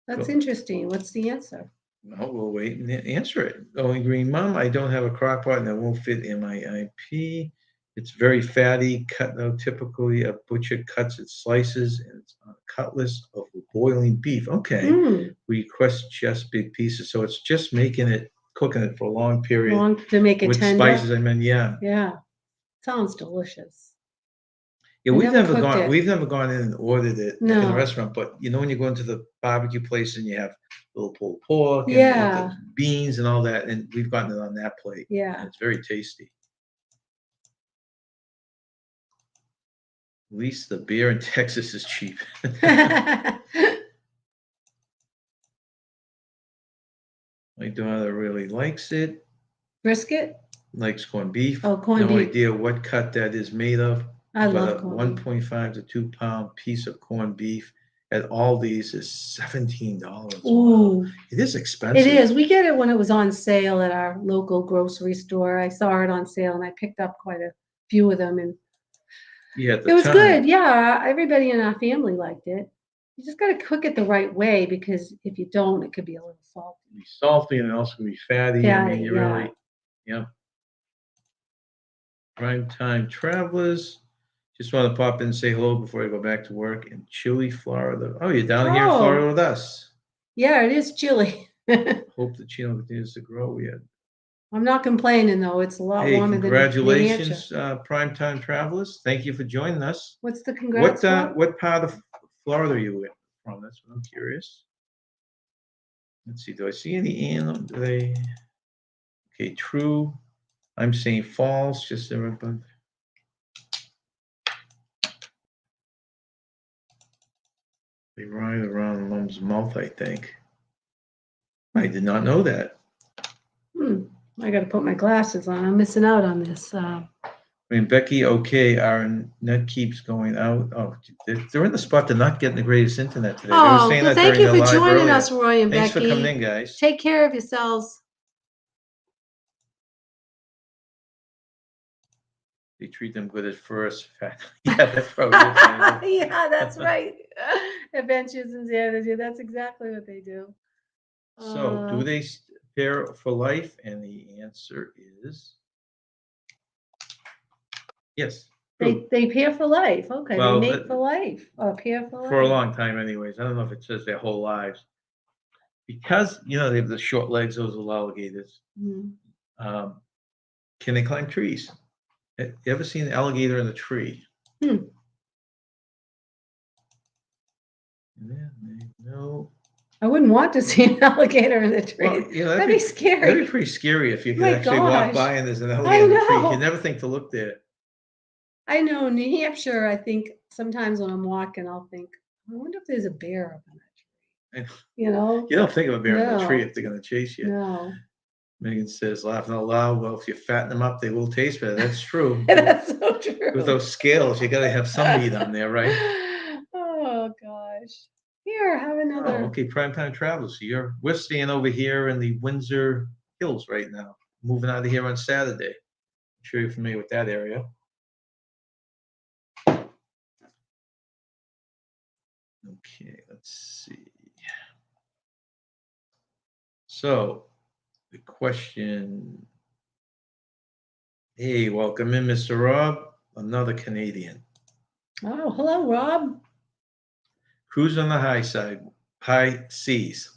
That's Cool. interesting. What's the answer? no, we'll wait and answer it. Going green, Mom, I don't have a crock pot and it won't fit in my IP. It's very fatty, cut now typically a butcher cuts its slices and it's on a cutlass of boiling beef. Okay. Mm, We request just big pieces. So it's just cooking it for a long period long to make it with tender. spices. I mean, yeah. Yeah. Sounds delicious. Yeah, I we've never never cooked gone. it. We've never gone in and ordered it in a No. restaurant. But you know, when you go into the barbecue place and you have little pulled pork and Yeah. the beans and all that, and we've gotten it on that plate. Yeah. And it's very tasty. At least the beer in Texas is cheap. My daughter really likes it. Brisket? Likes corned beef. Oh, corned No beef. idea what cut that is made of. I but love a corned beef. 1.5 to 2 pound piece of corned beef at Aldi's is $17. Wow. Ooh, It is expensive. it is. We get it when it was on sale at our local grocery store. I saw it on sale and I picked up quite a few of them, and Yeah, at it the was time. good. Yeah, everybody in our family liked it. You just got to cook it the right way because if you don't, it could be a little salty. Be salty and also can be fatty. I mean, Fatty, you yeah. really, yeah. Primetime travelers. Just want to pop in and say hello before I go back to work in chilly Florida. Oh, you're down here in Florida Oh, with us. yeah, it is chilly. Hope the channel continues to grow. Yeah. I'm not complaining though. It's a lot Hey, warmer than New Hampshire. congratulations, primetime travelers. Thank you for joining us. What's the congrats for? What part of Florida are you from? That's what I'm curious. Let's see. Do I see any animal? Do they? Okay, true. I'm saying false. Just everybody. They ride around Mum's mouth, I think. I did not know that. I got to put my glasses on. I'm missing out on this. I mean, Becky, okay, our net keeps going out. Oh, they're in the spot. They're not getting the greatest internet today. They were Oh, saying well, that thank during you the for live joining earlier. us, Roy and Thanks Becky. for coming in, guys. Take care of yourselves. They treat them good at first. Yeah, that's probably it. Yeah, that's right. Adventures in Xanadu. That's exactly what they do. So, do they pair for life? And the answer is yes. They pair for life. Okay, Well, they mate for life or pair for life. For a long time, anyways. I don't know if it says their whole lives. Because, they have the short legs, those are alligators. Mm-hmm. Can they climb trees? You ever seen an alligator in a tree? No. I wouldn't want to see an alligator in a tree. Well, that'd be scary. That'd be pretty scary if you could My actually walk gosh. by and there's an alligator in a tree. know. You never think to look there. I know New Hampshire. I think sometimes when I'm walking, I'll think, I wonder if there's a bear up in that tree. You don't think of a bear in a tree No. if they're going to chase you. No. Megan says, laughing out loud, well, if you fatten them up, they will taste better. That's true. That's so true. With those scales, you got to have some meat on there, right? Oh, gosh. Here, have another. Oh, okay, primetime travelers. We're staying over here in the Windsor Hills right now. Moving out of here on Saturday. I'm sure you're familiar with that area. Okay, let's see. So, the question. Hey, welcome in, Mr. Rob. Another Canadian. Oh, hello, Rob. Cruise on the high seas.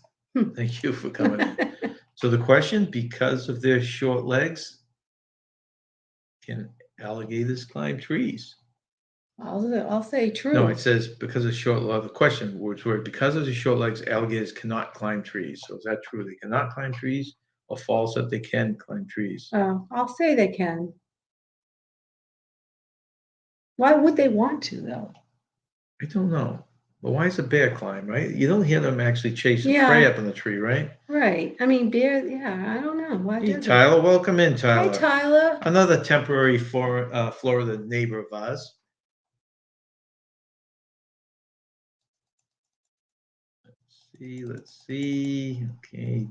Thank you for coming in. So the question, because of their short legs, can alligators climb trees? I'll say true. No, it says because of short legs. The question, words were because of the short legs, alligators cannot climb trees. So is that true? They cannot climb trees, or false that they can climb trees? Oh, I'll say they can. Why would they want to, though? I don't know. But why is a bear climb, right? You don't hear them actually chasing prey up in the tree, right? Right. I mean, bear, I don't know. Why Hey, Tyler, welcome in, Tyler. Hi, Tyler. Another temporary Florida neighbor of ours. Let's see. Okay,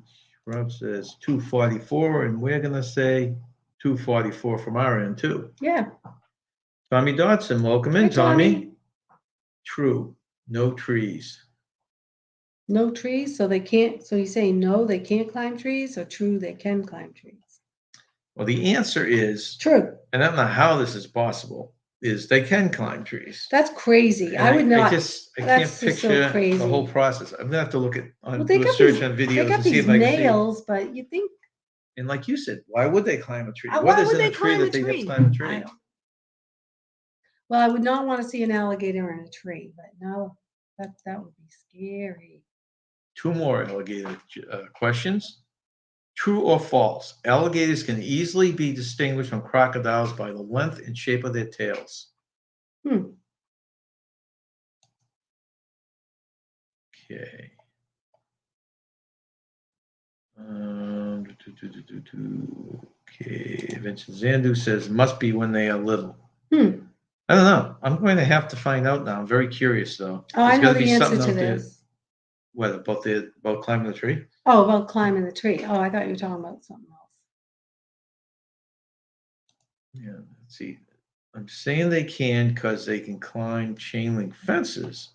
Rob says 244, and we're going to say 244 from our end, too. Yeah. Tommy Dodson, welcome in, Hi, Tommy. Tommy. True. No trees. No trees, so they can't. So you say no, they can't climb trees, or true, they can climb trees? Well, the answer is true. And I don't know how this is possible. Is they can climb trees. That's crazy. And I would not. I can't picture crazy. the whole process. I'm gonna have to look at Well, do a search on They videos got and see these if I can see. nails, but you think. And like you said, why would they climb a tree? Why What is would in they a tree climb that a they have tree? to climb a I tree? don't. Well, I would not want to see an alligator in a tree, but no, that would be scary. Two more alligator questions. True or false? Alligators can easily be distinguished from crocodiles by the length and shape of their tails. Okay. Okay. Vincent Zandu says must be when they are little. I don't know. I'm going to have to find out now. I'm very curious, though. Oh, I There's know got to be the answer something to out there. this. What, about climbing the tree? Oh, about climbing the tree. Oh, I thought you were talking about something else. Yeah, let's see. I'm saying they can because they can climb chain link fences,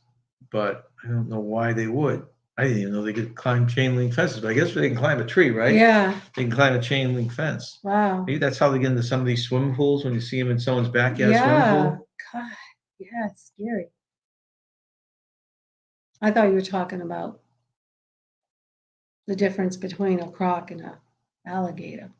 but I don't know why they would. I didn't even know they could climb chain link fences, but I guess they can climb a tree, right? Yeah. They can climb a chain link fence. Wow. Maybe that's how they get into some of these swimming pools when you see them in someone's backyard swimming Yeah. pool. God. Yeah, it's scary. I thought you were talking about the difference between a croc and a alligator.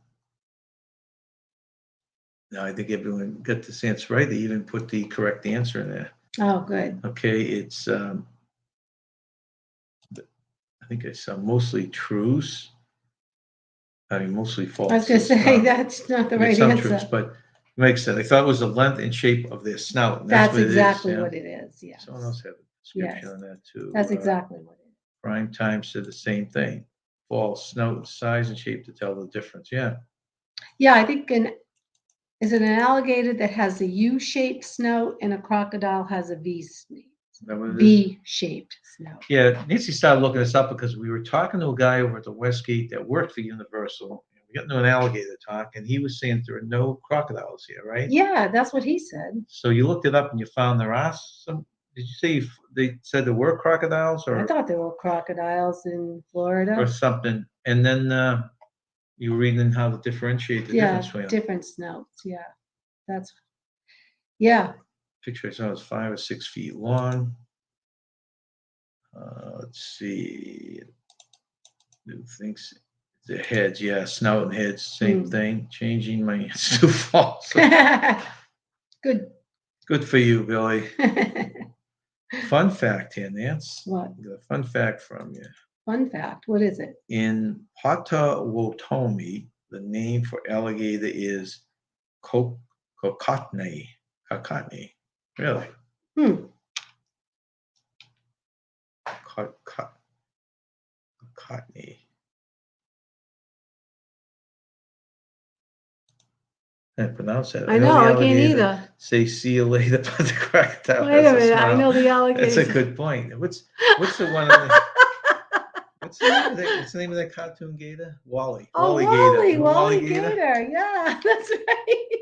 No, I think everyone got this answer right. They even put the correct answer in there. Oh, good. Okay, it's I think it's mostly trues. I mean, mostly false. I was going to say that's not the right some answer. truths, but it makes sense. I thought it was the length and shape of their snout. And That's what it exactly is, what it is. Yes. Someone else had a description on that too. That's exactly what it is. Prime time said the same thing. False snout, size and shape to tell the difference. Yeah. Yeah, I think is it an alligator that has a U-shaped snout and a crocodile has a V-shaped snout? Yeah, Nancy started looking this up because we were talking to a guy over at the Westgate that worked for Universal. We got into an alligator talk, and he was saying there are no crocodiles here, right? Yeah, that's what he said. So you looked it up and you found there are some. Did you say they said there were crocodiles, I or thought there were crocodiles in Florida. something? And then you were reading how to differentiate the difference between them. Different snouts. Yeah, that's Picture I saw was 5 or 6 feet long. Let's see. New things. The heads, yeah, snout and heads, same thing. Changing my answer to false. Good. Good for you, Billy. Fun fact here, Nance. What? I got a fun fact from you. Fun fact. What is it? In Potawatomi, the name for alligator is Kokotne. Kokotne. Really? Kokotne. I can't pronounce that. I know, I can't either. Say see you later, but the crocodile Wait a has minute, I smile. know the alligator. That's a good point. What's the one? On the, what's the name of that cartoon gator? Wally. Oh, Wally Gator. Wally Gator. Yeah, that's right.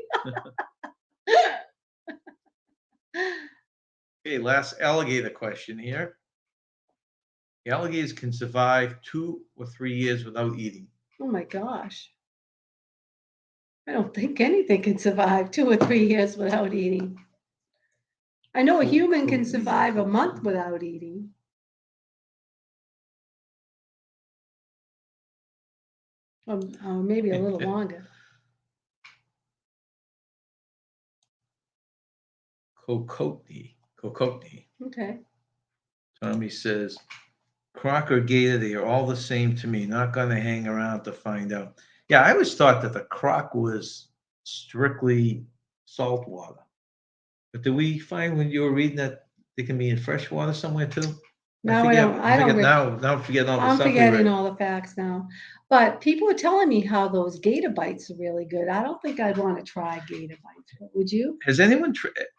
Okay, last alligator question here. The alligators can survive 2 or 3 years without eating. Oh my gosh. I don't think anything can survive 2 or 3 years without eating. I know a human can survive a month without eating. Or maybe a little longer. Kokotne. Okay. Tommy says, croc or gator, they are all the same to me. Not going to hang around to find out. Yeah, I always thought that the croc was strictly salt water. But did we find when you were reading that they can be in fresh water somewhere too? Now I don't. Now I'm forgetting all the I'm stuff we forgetting read. all the facts now. But people are telling me how those gator bites are really good. I don't think I'd want to try gator bites. Would you? Has anyone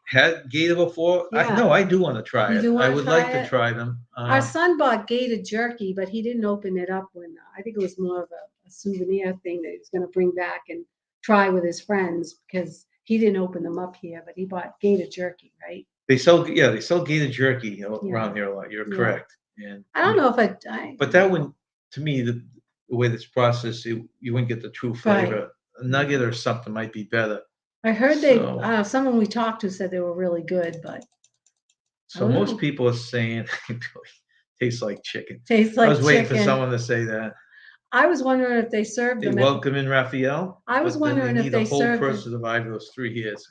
had gator before? Yeah. No, I do want to try it. I would like to try them. Our son bought gator jerky, but he didn't open it up when I think it was more of a souvenir thing that he was going to bring back and try with his friends because he didn't open them up here. But he bought gator jerky, right? They sell gator jerky around here a lot. You're correct. And I don't know if but that one, to me, the way that's processed, you wouldn't get the true flavor. Right. A nugget or something might be better. I heard someone we talked to said they were really good, but so most people are saying tastes like chicken. Tastes like I was waiting for chicken. someone to say that. I was wondering if they served them. Welcome in, Raphael. I was wondering if they served a whole person to survive those 3 years.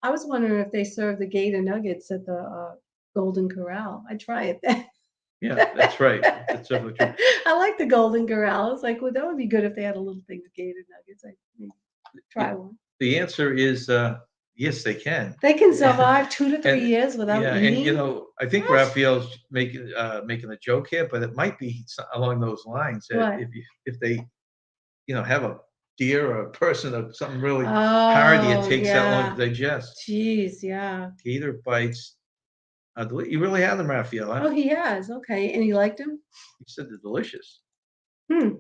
I was wondering if they served the gator nuggets at the Golden Corral. I'd try it then. Yeah, that's right. That's definitely true. I like the Golden Corral. I was like, well, that would be good if they had a little thing of gator nuggets. I'd try one. The answer is yes, they can. They can survive 2 to 3 years without eating. And I think Raphael's making a joke here, but it might be along those lines. That if they, have a deer or a person or something really hardy, it Oh, takes that long yeah. to digest. Jeez, yeah. Gator bites. You really had them, Raphael, huh? Oh, he has. Okay. And you liked him? You said they're delicious. Hmm.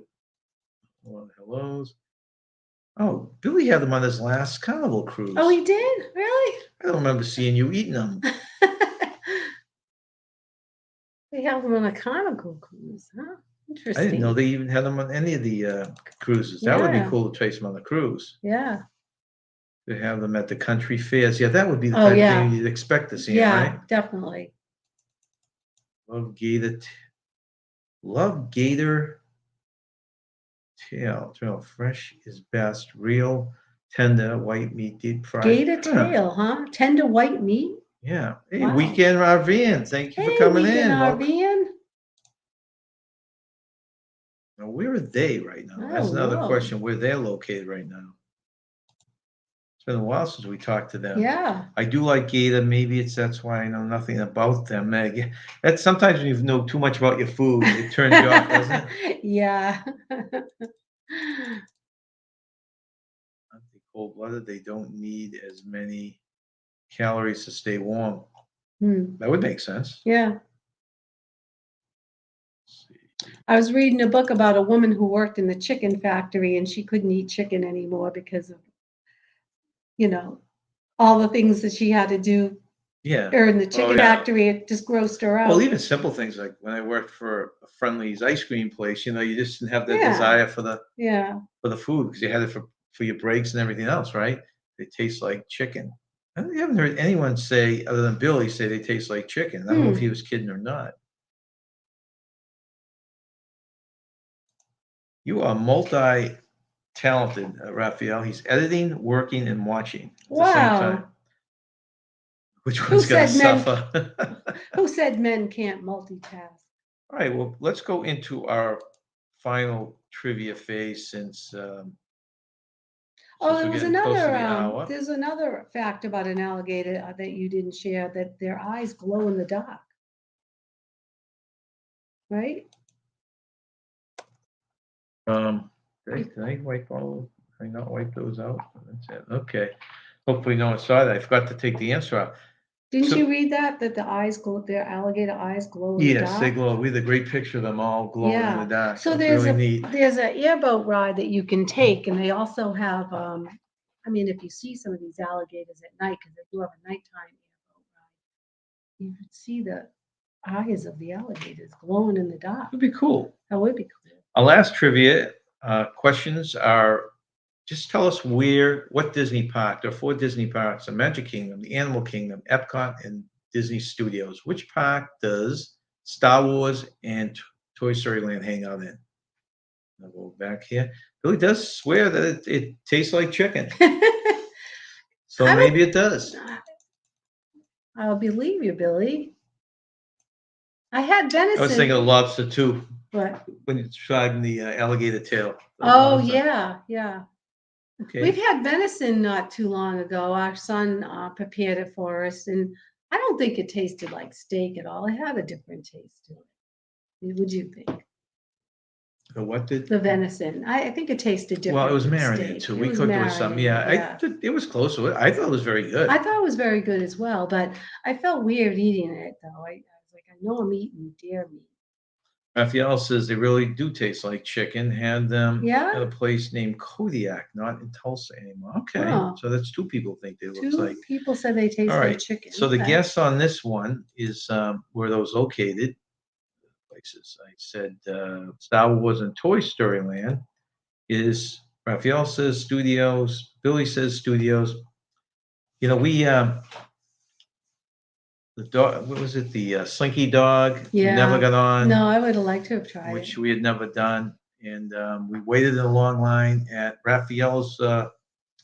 Well, hellos. Oh, Billy had them on his last Carnival cruise. Oh, he did? Really? I don't remember seeing you eating them. They have them on a Carnival cruise, huh? I didn't know Interesting. they even had them on any of the cruises. That would be Yeah. cool to trace them on the cruise. Yeah. To have them at the country fairs. Yeah, that would be the Oh, type of yeah. thing you'd expect to see, Yeah, right? definitely. Love gator. Love gator tail. Fresh is best. Real, tender, white meat, deep fried. Gator tail, huh? Tender white meat? Yeah. Hey, Wow. Weekend RVing. Thank you for Hey, coming Weekend in. RVing. Now, where are they right now? I That's don't another know. question. Where they're located right now. It's been a while since we talked to them. Yeah. I do like gator. Maybe that's why I know nothing about them. That's sometimes when you know too much about your food, it turns you off, doesn't it? Yeah. Aren't they cold-blooded? They don't need as many calories to stay warm. Hmm. That would make sense. Yeah. Let's see. I was reading a book about a woman who worked in the chicken factory and she couldn't eat chicken anymore because of, you know, all the things that she had to do Yeah. or in the chicken yeah. factory. It just grossed her out. Well, even simple things like when I worked for a Friendly's ice cream place, you just didn't have the Yeah. desire for the Yeah. food because you had it for your breaks and everything else, right? They taste like chicken. I haven't heard anyone say, other than Billy, say they taste like chicken. I don't know if he was kidding or not. You are multi-talented, Raphael. He's editing, working, and watching at the same time. Wow. Which Who one's going to said men? suffer? Who said men can't multitask? All right, well, let's go into our final trivia phase since Oh, we're there was getting close to the another. hour. There's another fact about an alligator that you didn't share that their eyes glow in the dark. Right? Did I wipe all? Did I not wipe those out? That's it. Okay. Hopefully, no one saw that. I forgot to take the answer out. Didn't So- you read that the eyes glow, their alligator eyes glow in the Yes, they dark? glow. We had a great picture of them all glowing in the dark. So It's there's really neat. there's an airboat ride that you can take, and they also have. I mean, if you see some of these alligators at night, because they do have a nighttime airboat ride, you could see the eyes of the alligators glowing in the dark. It'd be cool. That would be cool. Our last trivia questions are: just tell us what Disney park? There are 4 Disney parks: the Magic Kingdom, the Animal Kingdom, Epcot, and Disney Studios. Which park does Star Wars and Toy Story Land hang out in? I'll go back here. Billy does swear that it tastes like chicken. So maybe it does. I'll believe you, Billy. I had venison. I was thinking of lobster too. What? When you tried the alligator tail. Oh, lobster. yeah. Okay. We've had venison not too long ago. Our son prepared it for us, and I don't think it tasted like steak at all. It had a different taste to it. What would you think? The what did? The venison. I think it tasted different. Well, it was than marinated steak. too. It We was cooked it with some. Yeah, marinated, it was close to it. I thought it was very good. I thought it was very good as well, but I felt weird eating it though. I was like, I know I'm eating deer meat. Raphael says they really do taste like chicken. Had them Yeah? at a place named Kodiak, not in Tulsa anymore. Okay, Oh. so that's 2 people think they look 2 like. people said they taste All like right. chicken. So the Okay. guess on this one is where those located places. I said Star Wars and Toy Story Land is Raphael says studios. Billy says studios. We the dog. What was it? The Slinky Dog. We never Yeah. got on. No, I would have liked to have tried Which it. we had never done. And we waited in a long line at Raphael's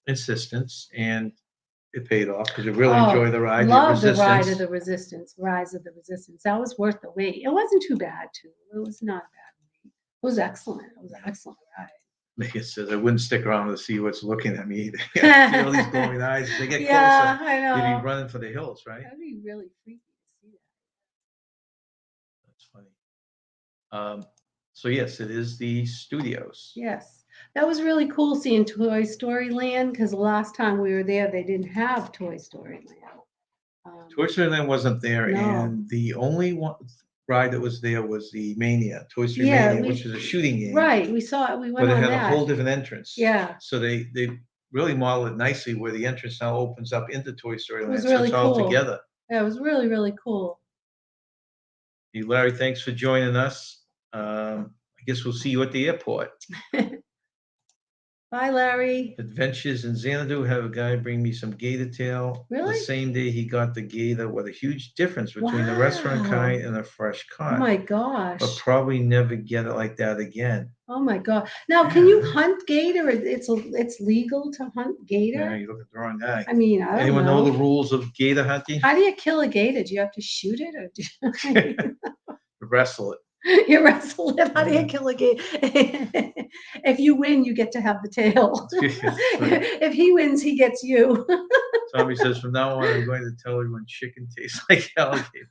insistence, and it paid off because we really enjoyed the ride. Love the ride Resistance. of the resistance, rise of the resistance. That was worth the wait. It wasn't too bad, too. It was not a bad wait. It was excellent. It was an excellent ride. Megan says I wouldn't stick around to see what's looking at me either. I see all these glowing eyes. As they get Yeah, closer, I you'd know. be running for the hills, right? That'd be really freaky to see that. That's funny. So yes, it is the studios. Yes. That was really cool seeing Toy Story Land because the last time we were there, they didn't have Toy Story Land. Toy Story Land wasn't there, No. and the only one ride that was there was the Mania, Toy Story Yeah, Mania, which was a shooting game. Right, we saw it. We But went it on had a that. whole different entrance. Yeah. So they really modeled it nicely where the entrance now opens up into Toy Story It was Land. So really it's all cool. together. Yeah, it was really, really cool. Hey, Larry, thanks for joining us. I guess we'll see you at the airport. Bye, Larry. Adventures in Xanadu, have a guy bring me some gator tail. Really? The same day he got the gator, with a huge difference between the restaurant Wow. kind and a fresh Oh kind. my But gosh. probably never get it like that again. Oh my God. Now, can you hunt gator? It's legal to hunt gator? Yeah, you look at the wrong guy. I mean, I don't Anyone know the know. rules of gator hunting? How do you kill a gator? Do you have to shoot it or do you Wrestle it. you wrestle it? How do you kill a gator? If you win, you get to have the tail. If he wins, he gets you. Tommy says, from now on, I'm going to tell everyone chicken tastes like alligator.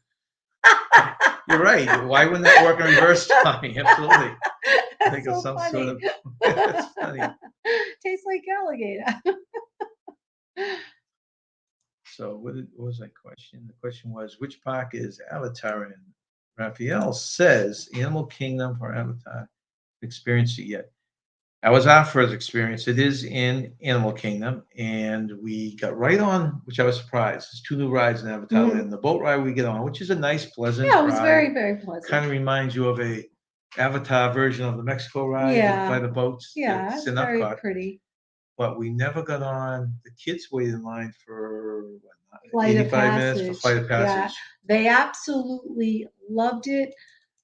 You're right. Why wouldn't that work in reverse, Tommy? Absolutely. That's Think so of some funny. sort of. That's funny. Tastes like alligator. So what was that question? The question was, which park is Avatar in? Raphael says, Animal Kingdom for Avatar. Experienced it yet? That was our first experience. It is in Animal Kingdom, and we got right on, which I was surprised. There's 2 new rides in Avatar Land. The boat ride we get on, which is a nice, pleasant Yeah, it was ride. very, very pleasant. Kind of reminds you of a Avatar version of the Mexico ride by the boats. Yeah, it's very pretty. But we never got on. The kids waited in line for Flight of 85 minutes for Flight of Yeah, Passage. they absolutely loved it.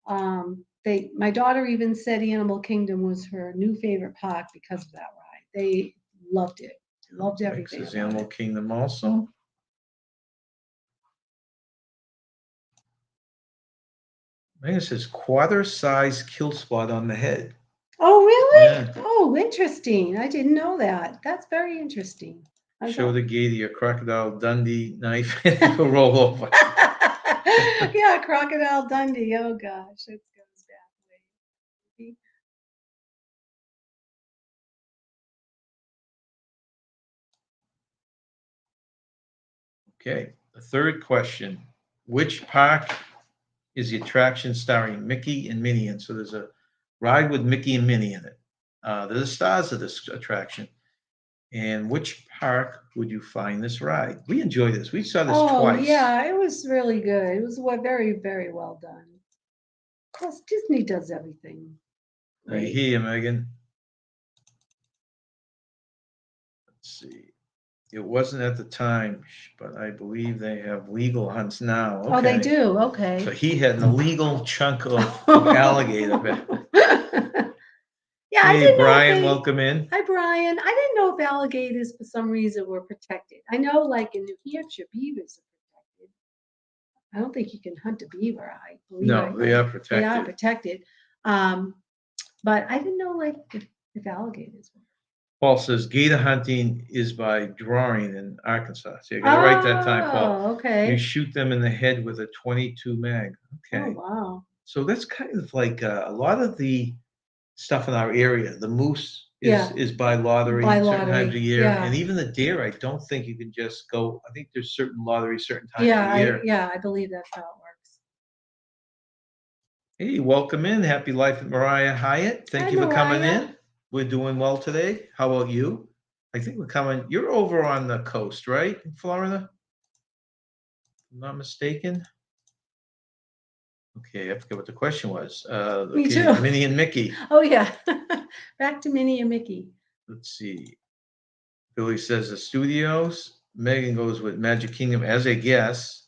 My daughter even said Animal Kingdom was her new favorite park because of that ride. They loved it. Loved everything. Is Animal Kingdom also? I think it says quarter-size kill spot on the head. Oh, really? Yeah. Oh, interesting. I didn't know that. That's very interesting. Show the gator your Crocodile Dundee knife and it will roll over. Yeah, Crocodile Dundee. Oh gosh, it goes back way. Okay, the third question. Which park is the attraction starring Mickey and Minnie? And so there's a ride with Mickey and Minnie in it. They're the stars of this attraction. And which park would you find this ride? We enjoyed this. We saw this twice. Yeah, it was really good. It was very, very well done. Of course, Disney does everything. I hear you, Megan. Let's see. It wasn't at the time, but I believe they have legal hunts now. Oh, they do? Okay. So he had an illegal chunk of alligator. Yeah, I Hey, didn't know Brian, welcome in. Hi, Brian. I didn't know if alligators, for some reason, were protected. I know, like in New Hampshire, beavers are protected. I don't think you can hunt a beaver. I believe. No, they are protected. They are protected. But I didn't know, like, if alligators were. Paul says gator hunting is by drawing in Arkansas. So you got to write that time, Paul. Oh, okay. You shoot them in the head with a 22 mag. Okay. Oh, wow. So that's kind of like a lot of the stuff in our area. The moose is by lottery certain times a year. Yeah. And even the deer, I don't think you can just go. I think there's certain lotteries certain times of year. I believe that's how it works. Hey, welcome in. Happy Life with Mariah Hyatt. Thank you for coming in. We're doing well today. How about you? I think we're coming. You're over on the coast, right? In Florida? If I'm not mistaken. Okay, I forget what the question was. Me too. Minnie and Mickey. Oh, yeah. Back to Minnie and Mickey. Let's see. Billy says the studios. Megan goes with Magic Kingdom as a guess.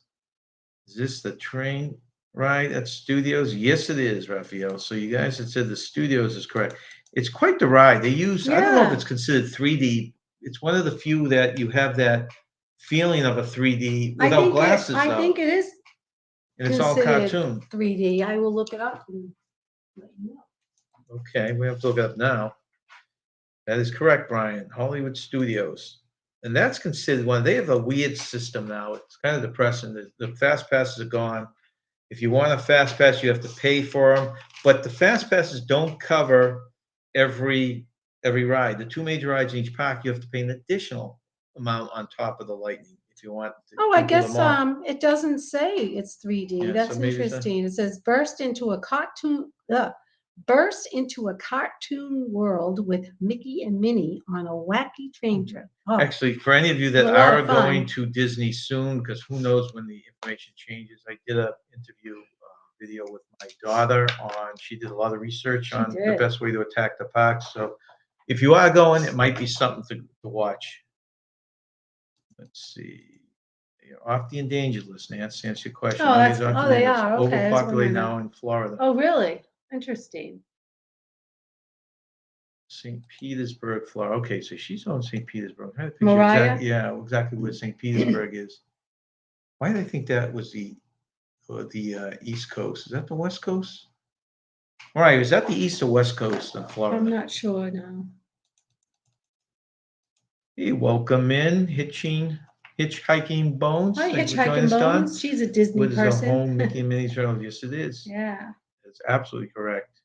Is this the train ride at studios? Yes, it is, Raphael. So you guys had said the studios is correct. It's quite the ride. They use, I don't know if it's considered 3D. It's one of the few that you have that feeling of a 3D without glasses, I think it is. And it's all cartoon. 3D. I will look it up and let you know. Okay, we have to look it up now. That is correct, Brian. Hollywood Studios. And that's considered one. They have a weird system now. It's kind of depressing. The fast passes are gone. If you want a fast pass, you have to pay for them. But the fast passes don't cover every every ride. The two major rides in each park, you have to pay an additional amount on top of the Lightning if you want to Oh, I do guess them all. it doesn't say it's 3D. Yeah, That's so maybe it's interesting. It says burst into a cartoon world with Mickey and Minnie on a wacky train trip. Oh, actually, for any of you that a lot are of fun. going to Disney soon, because who knows when the information changes, I did a interview video with my daughter on. She did a lot of research She on the did. best way to attack the parks. So if you are going, it might be something to watch. Let's see. You're off the endangered list, Nance. To answer your question. Oh, Now that's these aren't they endangered. are. Okay, I was Overpopulated wondering now that. in Florida. Oh, really? Interesting. St. Petersburg, Florida. Okay, so she's on St. Petersburg. I had to picture Mariah? exactly where St. Petersburg is. Why did I think that was the East Coast? Is that the West Coast? All right, is that the East or West Coast of Florida? I'm not sure now. Hey, welcome in, Hitchhiking Bones. Hi, Thanks for joining Hitchhiking us, Don. Bones. She's a Disney What is a person. home Mickey and Minnie's Trail? Yes, it is. Yeah. That's absolutely correct.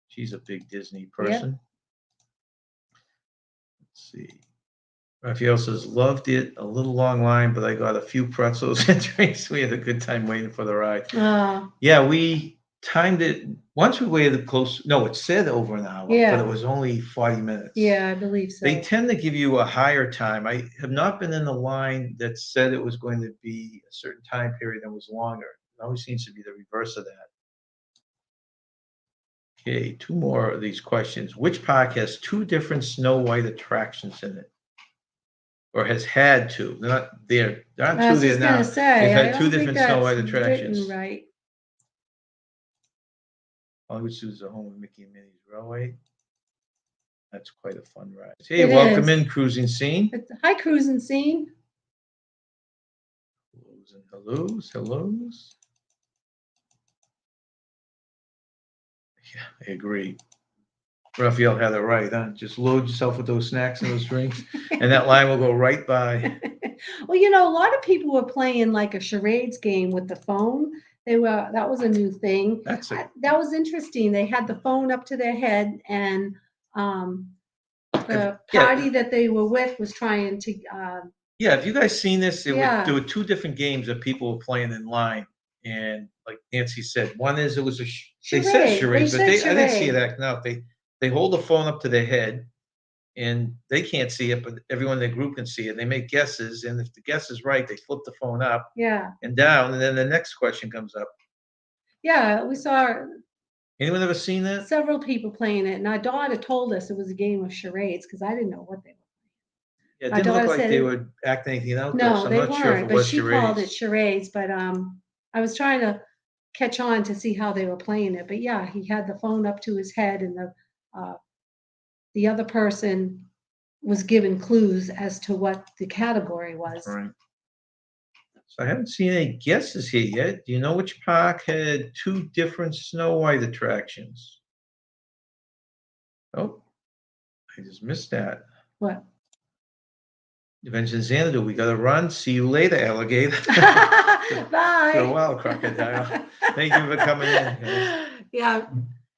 She's a big Disney person. Let's see. Raphael says, loved it. A little long line, but I got a few pretzels and drinks. We had a good time waiting for the ride. Yeah, we timed it. Once we waited close. No, it said over an hour, but it was only 40 minutes. Yeah, I believe so. They tend to give you a higher time. I have not been in the line that said it was going to be a certain time period that was longer. It always seems to be the reverse of that. Okay, two more of these questions. Which park has two different Snow White attractions in it? Or has had two? They're not there. There aren't two there now. They've had two different Snow White attractions. Right. Hollywood Zoo is the home of Mickey and Minnie's Railway. That's quite a fun ride. Hey, welcome in, Cruising Scene. Hi, Cruising Scene. Hellos and hellos. Yeah, I agree. Raphael had it right, huh? Just load yourself with those snacks and those drinks, and that line will go right by. Well, a lot of people were playing like a charades game with the phone. That was a new thing. That was interesting. They had the phone up to their head, and the party that they were with was trying to. Yeah, have you guys seen this? There were two different games that people were playing in line, and like Nancy said, one is it was a they said charades, but I didn't see it acting out. They hold the phone up to their head, and they can't see it, but everyone in their group can see it. They make guesses, and if the guess is right, they flip the phone up and down, and then the next question comes up. Yeah, we saw. Anyone ever seen that? Several people playing it, and our daughter told us it was a game of charades because I didn't know what they were. Yeah, it didn't look like they would act anything out. No, so they I'm not sure if weren't. it But was she charades. called it charades. But I was trying to catch on to see how they were playing it. But yeah, he had the phone up to his head, and the other person was given clues as to what the category was. That's right. So I haven't seen any guesses here yet. Do you know which park had two different Snow White attractions? Oh, I just missed that. What? Adventure in Xanadu. We got to run. See you later, alligator. Bye. For a while, crocodile. Thank you for coming in. Guys. Yeah,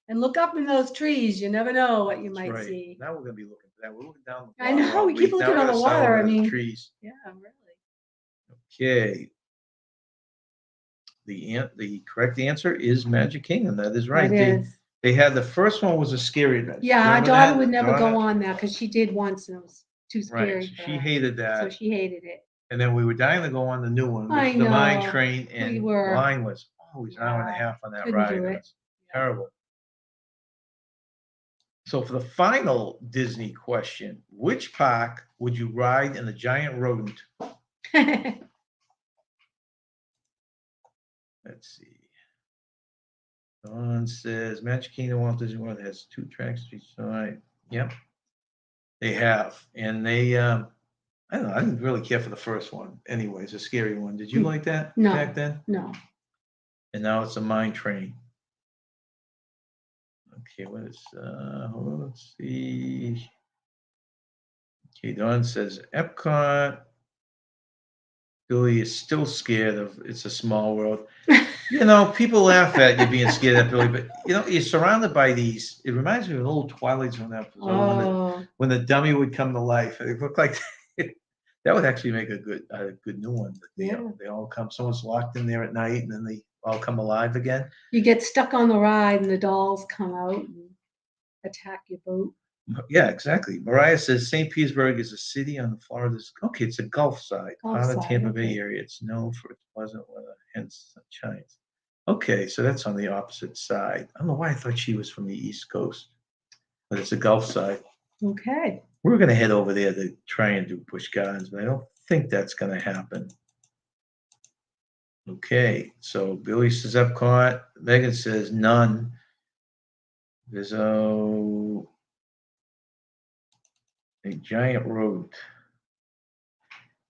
and look up in those trees. You never know what you might see. Now we're going to be looking for that. We're looking down the water. I know. We keep looking on the water. I mean, trees. Yeah, really. Okay. The correct answer is Magic Kingdom. That is right. They had the first one was a scary adventure. Yeah, our daughter would never go on that because she did once and it was too scary. Right. She hated that. So she hated it. And then we were dying to go on the new one, which is the mine train, and the line was always an hour and a half on that ride. It was terrible. So for the final Disney question, which park would you ride in the giant rodent? Let's see. Dawn says Magic Kingdom Walt Disney World has two tracks each side. Yep, they have, and they. I don't know. I didn't really care for the first one. Anyways, a scary one. Did you like that back then? No. And now it's a mine train. Okay, what is? Hold on, let's see. Okay, Dawn says Epcot. Billy is still scared of It's a Small World. You know, people laugh at you being scared of Billy, but you know, you're surrounded by these. It reminds me of an old Twilight Zone episode Oh, when the dummy would come to life. It looked like that would actually make a good new one. That yeah. they all come. Someone's locked in there at night, and then they all come alive again. You get stuck on the ride, and the dolls come out and attack your boat. Yeah, exactly. Mariah says St. Petersburg is a city on the Florida's. Okay, it's a Gulf side, Gulf part of side, Tampa Bay okay. area. It's known for its pleasant weather, hence sunshine. Okay, so that's on the opposite side. I don't know why I thought she was from the East Coast, but it's a Gulf side. Okay. We're going to head over there to try and do Busch Gardens, but I don't think that's going to happen. Okay, so Billy says Epcot. Megan says none. There's a giant road.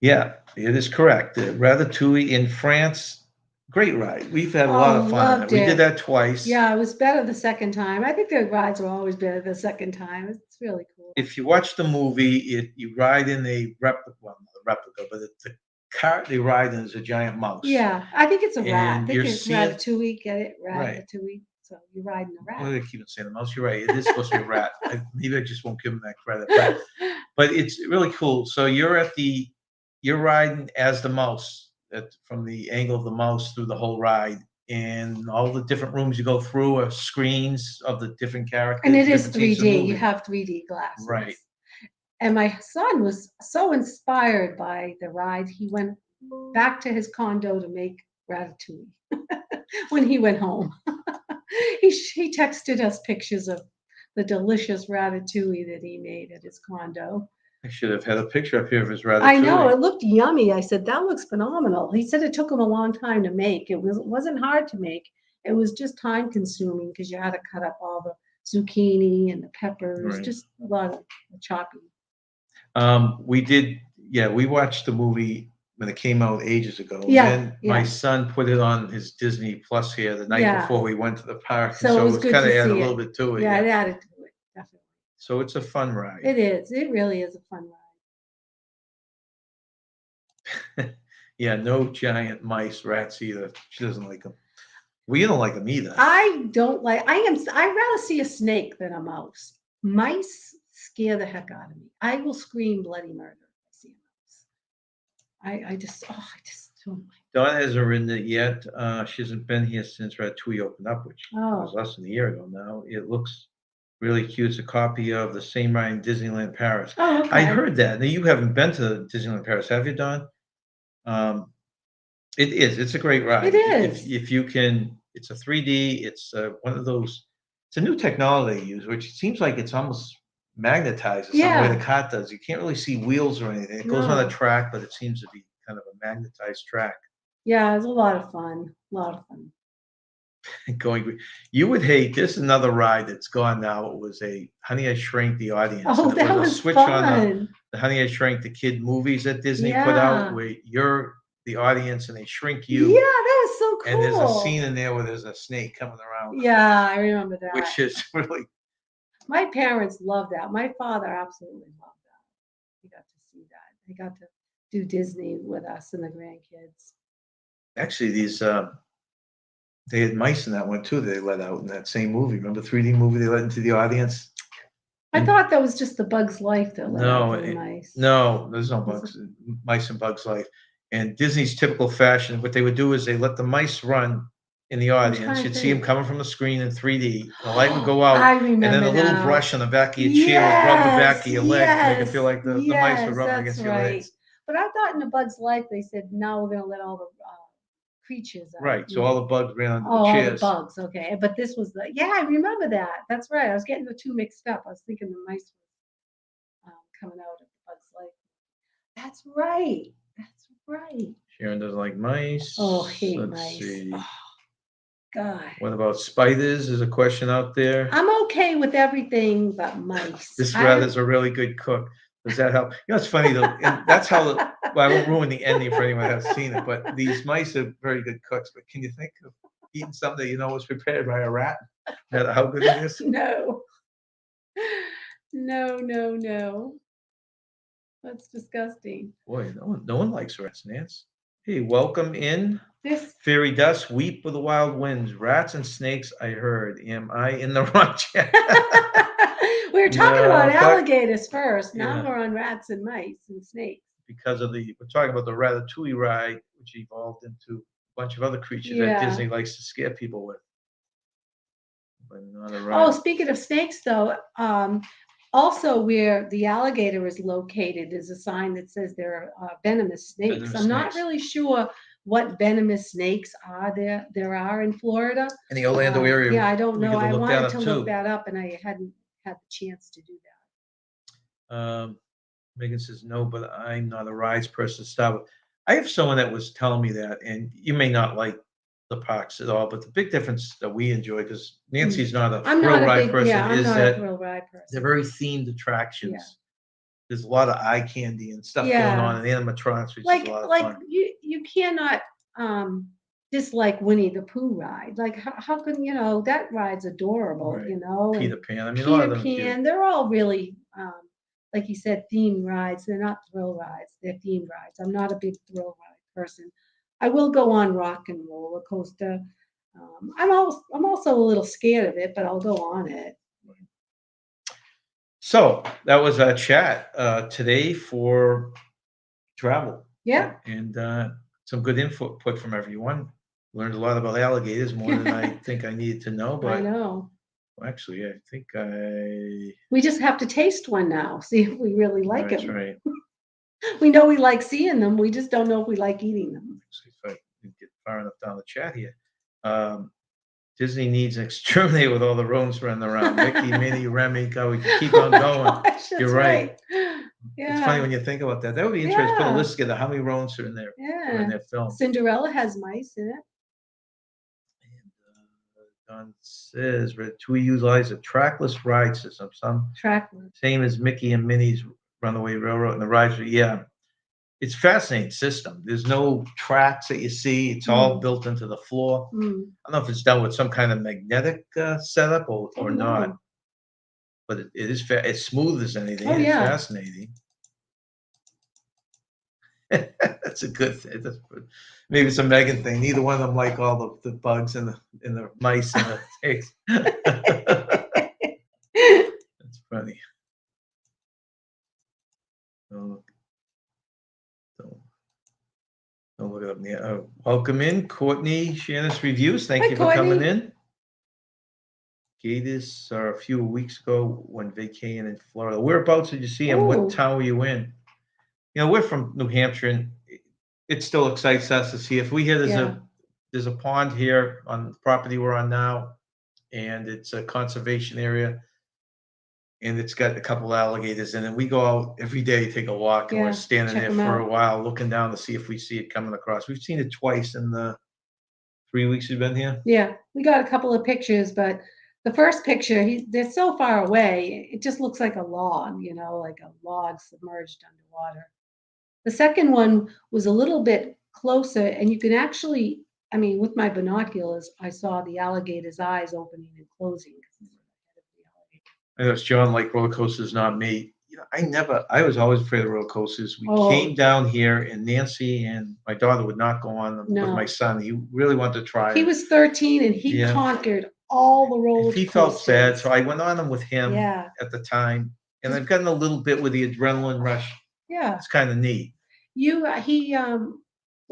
Yeah, it is correct. The Ratatouille in France, great ride. We've had a lot Oh, of fun on that. loved We did it. that twice. Yeah, it was better the second time. I think the rides are always better the second time. It's really cool. If you watch the movie, you ride in a replica, well, not a replica, but the cart they ride in is a giant mouse. Yeah, I think it's a rat. I And think you're it's seeing, Ratatouille. Get it? right. Ratatouille. So you're riding a Well, rat. they keep on saying the mouse. You're right. It is supposed to be a rat. Maybe I just won't give them that credit. But it's really cool. So you're riding as the mouse from the angle of the mouse through the whole ride. And all the different rooms you go through are screens of the different characters. And it is different scenes of the 3D. You movie. have 3D glasses. Right. And my son was so inspired by the ride, he went back to his condo to make ratatouille when he went home. He texted us pictures of the delicious ratatouille that he made at his condo. I should have had a picture up here of his ratatouille. I know, it looked yummy. I said, that looks phenomenal. He said it took him a long time to make. It wasn't hard to make. It was just time consuming because you had to cut up all the zucchini and the peppers, Right. just a lot of chopping. We did, yeah, we watched the movie when it came out ages ago. Yeah, And then my son put it on his Disney Plus here the night before we went to the park. So and it was it's good kind of to added a see little it. bit to it. Yeah, it added to it, definitely. So it's a fun ride. It is. It really is a fun ride. Yeah, no giant mice, rats either. She doesn't like them. We don't like them either. I'd rather see a snake than a mouse. Mice scare the heck out of me. I will scream bloody murder if I see a mouse. I just don't like. Dawn hasn't ridden it yet. She hasn't been here since Ratatouille opened up, which was Oh, less than a year ago now. It looks really cute. It's a copy of the same ride in Disneyland Paris. oh, I okay. heard that. Now, you haven't been to Disneyland Paris, have you, Dawn? It is. It's a great ride. It is. If you can, it's a 3D. It's one of those. It's a new technology they use, which seems like it's almost magnetized in some way. Yeah. The cart does. You can't really see wheels or anything. It goes on No. a track, but it seems to be kind of a magnetized track. Yeah, it was a lot of fun. A lot of fun. Going, you would hate this. Another ride that's gone now. It was a Honey I Shrank the Audience. Oh, and it that was a was switch fun. on the Honey I Shrank the Kid movies that Disney put out, Yeah. where you're the audience and they shrink Yeah, you. that was so cool. And there's a scene in there where there's a snake coming around. Yeah, I remember that. Which is really. My parents loved that. My father absolutely loved that. He got to see that. He got to do Disney with us and the grandkids. Actually, they had mice in that one too. They let out in that same movie. Remember the 3D movie they let into the audience? I thought that was just the Bug's Life that let out the mice. No, there's no bugs, mice in Bug's Life. And Disney's typical fashion, what they would do is they let the mice run in the trying audience. to You'd see them think. coming from the screen in 3D. The light would go out, I and then remember a little now. brush on the back of your chair would rub the back of your leg to make it Yes, feel like the mice yes, were rubbing that's against your right. legs. But I thought in A Bug's Life they said now we're going to let all the creatures out. Right, so all the bugs ran onto the all the chairs. bugs. Okay, but this was I remember that. That's right. I was getting the two mixed up. I was thinking the mice were coming out of The Bug's Life. That's right. That's right. Sharon doesn't like mice. Oh, hate Let's mice. see. Oh, God. What about spiders? There's a question out there. I'm okay with everything but mice. This rat is a really good cook. Does that help? You know, it's funny though, and that's how. Well, I won't ruin the ending for anyone who hasn't seen it, but these mice are very good cooks. But can you think of eating something that you know was prepared by a rat? No matter how good it is. No. No. That's disgusting. Boy, no one likes rats, Nance. Hey, welcome in. This Fairy dust, weep with the wild winds, rats and snakes. I heard. Am I in the wrong chat? we were talking about No, alligators first. Now yeah. we're on rats and mice and snakes. Because of we're talking about the Ratatouille ride, which evolved into a bunch of other creatures that Yeah. Disney likes to scare people with. But not a Oh, ride. speaking of snakes, though, also where the alligator is located is a sign that says there are venomous snakes. Venomous I'm not snakes. really sure what venomous snakes are there are in Florida. In the Orlando area. Yeah, I don't we know. could I look that wanted up to too. look that up, and I hadn't had the chance to do that. Megan says no, but I'm not a rides person to start with. I have someone that was telling me that, and you may not like the parks at all, but the big difference that we enjoy, because Nancy's not a I'm thrill not a ride big, person, yeah, I'm is not a that thrill ride person. they're very themed attractions. Yeah. There's a lot of eye candy and stuff going Yeah. on, and animatronics, which is Like a lot of like fun. you cannot dislike Winnie the Pooh ride. Like how can that ride's adorable, Right. and Peter Pan. I mean, a lot of Peter them are cute. Pan, they're all really like you said, themed rides. They're not thrill rides, they're themed rides. I'm not a big thrill ride person. I will go on Rock and Roller Coaster. I'm also a little scared of it, but I'll go on it. So that was our chat today for travel. Yeah. And some good input from everyone. Learned a lot about alligators, more than I think I needed to know. But I know. Well, actually, I think we just have to taste one now, see if we really like That's them. right. We know we like seeing them. We just don't know if we like eating them. See if I can get far enough down the chat here. Disney needs an exterminator with all the rodents running around. Mickey, Minnie, Remy. God, we can keep on going. Gosh, You're right. Yeah. It's funny when you think about that. That would be interesting. Put a Yeah. list together. How many rodents are in there? Yeah. In their film. Cinderella has mice in it. Don says Ratatouille utilize a trackless ride system. Trackless. Same as Mickey and Minnie's Runaway Railroad and the rides. Yeah, it's a fascinating system. There's no tracks that you see. It's all built into the floor. I don't know if it's done with some kind of magnetic setup or not, but it is as smooth as anything. It's fascinating. That's a good thing. Maybe it's a Megan thing. Neither one of them like all the bugs and the mice and the ticks. That's funny. Don't look it up. Yeah. Welcome in, Courtney. Shannon's Reviews. Thank you for coming in. Gators are a few weeks ago when vacating in Florida. Whereabouts did you see them? What town were you in? We're from New Hampshire, and it still excites us to see if we hear there's a pond here on the property we're on now, and it's a conservation area, and it's got a couple alligators in it. We go out every day, take a walk, and we're standing there for a while looking down to see if we see it coming across. We've seen it twice in the 3 weeks we've been here. Yeah, we got a couple of pictures, but the first picture, they're so far away, it just looks like a log, like a log submerged underwater. The second one was a little bit closer, and you can actually, with my binoculars, I saw the alligator's eyes opening and closing. I know John like roller coasters, not me. I was always afraid of roller coasters. We came down here, and Nancy and my daughter would not go on them with my son. He really wanted to try it. He was 13, and he conquered all the roller coasters. He felt sad, so I went on them with him at the time, and I've gotten a little bit with the adrenaline rush. Yeah. It's kind of neat.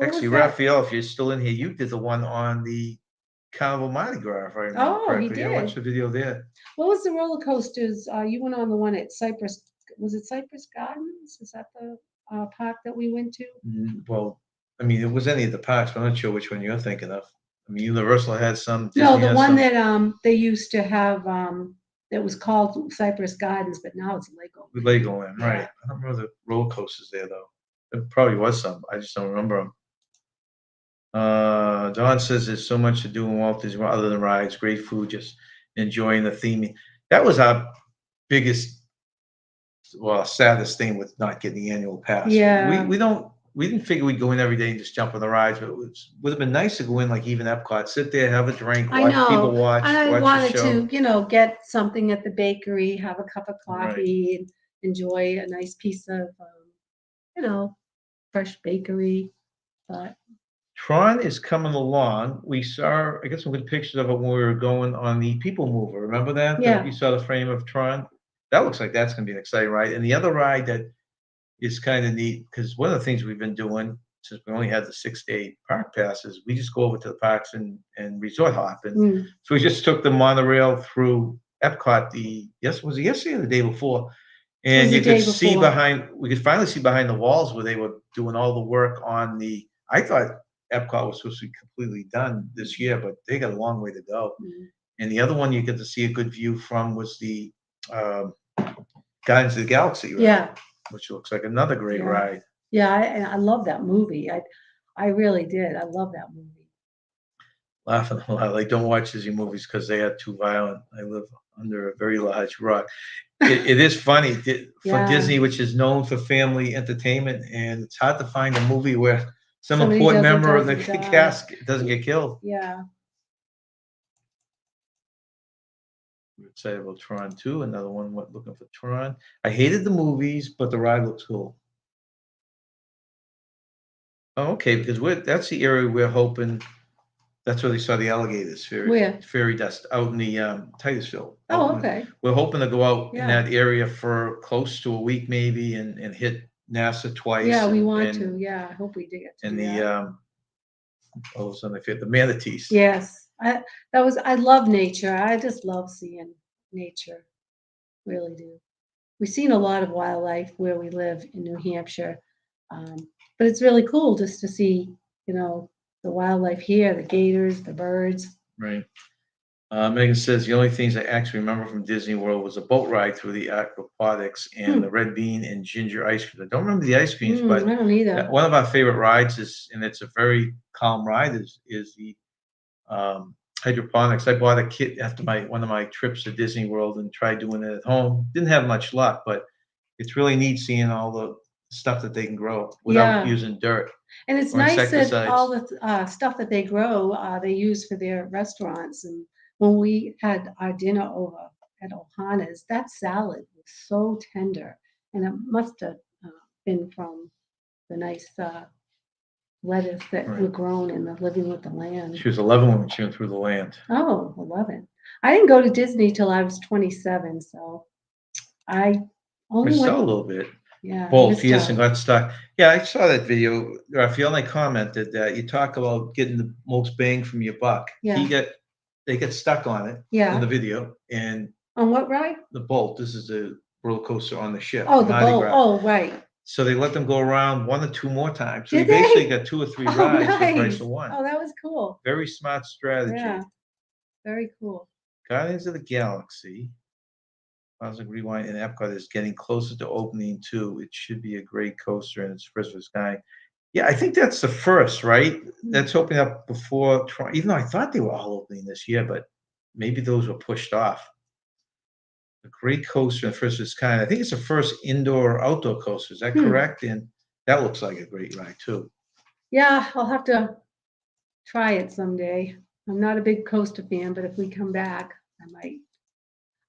Actually, Raphael, if you're still in here, you did the one on the Carnival Mardi Gras, if I remember correctly. He did. I watched the video there. What was the roller coasters? You went on the one at Cypress. Was it Cypress Gardens? Is that the park that we went to? Well, it was any of the parks, but I'm not sure which one you're thinking of. Universal had some. Disney no, the one that they used to have that was called Cypress Gardens, but now it's Legoland. Legoland, right. I don't remember the roller coasters there, though. There probably was some. I just don't remember them. Don says there's so much to do in Walt Disney World other than rides, great food, just enjoying the theming. That was our biggest, saddest thing with not getting the annual pass. Yeah. We didn't figure we'd go in every day and just jump on the rides, but it would have been nice to go in like even Epcot, sit there, have a drink, watch people watch. And I wanted the show. to, get something at the bakery, have a cup of coffee, and enjoy a nice piece of, fresh bakery. But Tron is coming along. We saw, I guess, some good pictures of it when we were going on the People Mover. Remember that? Yeah. You saw the frame of Tron? That looks like that's going to be an exciting ride. And the other ride that is kind of neat, because one of the things we've been doing, since we only had the 6-day park passes, we just go over to the parks and resort hop. And so we just took the monorail through Epcot was it yesterday or the day before? And you could see we could finally see behind the walls where they were doing all the work on I thought Epcot was supposed to be completely done this year, but they got a long way to go. And the other one you get to see a good view from was the uh, Guardians of the Galaxy ride, Yeah. which looks like another great ride. Yeah, I love that movie. I really did. I love that movie. Laughing a lot. Like, don't watch Disney movies because they are too violent. I live under a very large rock. It is funny for Disney, which is known for family entertainment, and it's hard to find a movie where some important member of the cast doesn't get killed. Yeah. We're excited about Tron 2, another one looking for Tron. I hated the movies, but the ride looks cool. Oh, okay, because that's the area we're hoping. That's where they saw the alligators. Fairy dust out in the Titusville. Oh, okay. We're hoping to go out in that area for close to a week maybe and hit NASA twice. Yeah, we want to. Yeah, I hope we do get to and do that. All of a sudden the manatees. Yes, I love nature. I just love seeing nature. Really do. We've seen a lot of wildlife where we live in New Hampshire, but it's really cool just to see, the wildlife here, the gators, the birds. Right. Megan says the only things I actually remember from Disney World was a boat ride through the aquaponics and the red bean and ginger ice cream. I don't remember the ice creams, but I don't either. One of our favorite rides and it's a very calm ride, is the hydroponics. I bought a kit after one of my trips to Disney World and tried doing it at home. Didn't have much luck, but it's really neat seeing all the stuff that they can grow without using dirt. And it's nice that all the stuff that they grow, they use for their restaurants. And when we had our dinner over at Ohana's, that salad was so tender, and it must have been from the nice lettuce that were grown in the Living with the Land. She was 11 when she went through the land. Oh, 11. I didn't go to Disney till I was 27, so I only went a little bit. Yeah. Both, yes, and got stuck. Yeah, I saw that video. Raffaele commented that you talk about getting the most bang from your buck. Yeah. They get stuck on it in the video. And on what ride? The Bolt. This is a roller coaster on the ship. Oh, the Bolt. Oh, right. So they let them go around 1 or 2 more times. So you basically got 2 or 3 rides for the price of 1. Oh, that was cool. Very smart strategy. Yeah. Very cool. Guardians of the Galaxy. Cosmic Rewind and Epcot is getting closer to opening too. It should be a great coaster and it's first of its kind. Yeah, I think that's the first, right? That's opening up before Tron. Even though I thought they were all opening this year, but maybe those were pushed off. A great coaster and first of its kind. I think it's the first indoor outdoor coaster. Is that correct? And that looks like a great ride too. Yeah, I'll have to try it someday. I'm not a big coaster fan, but if we come back, I might.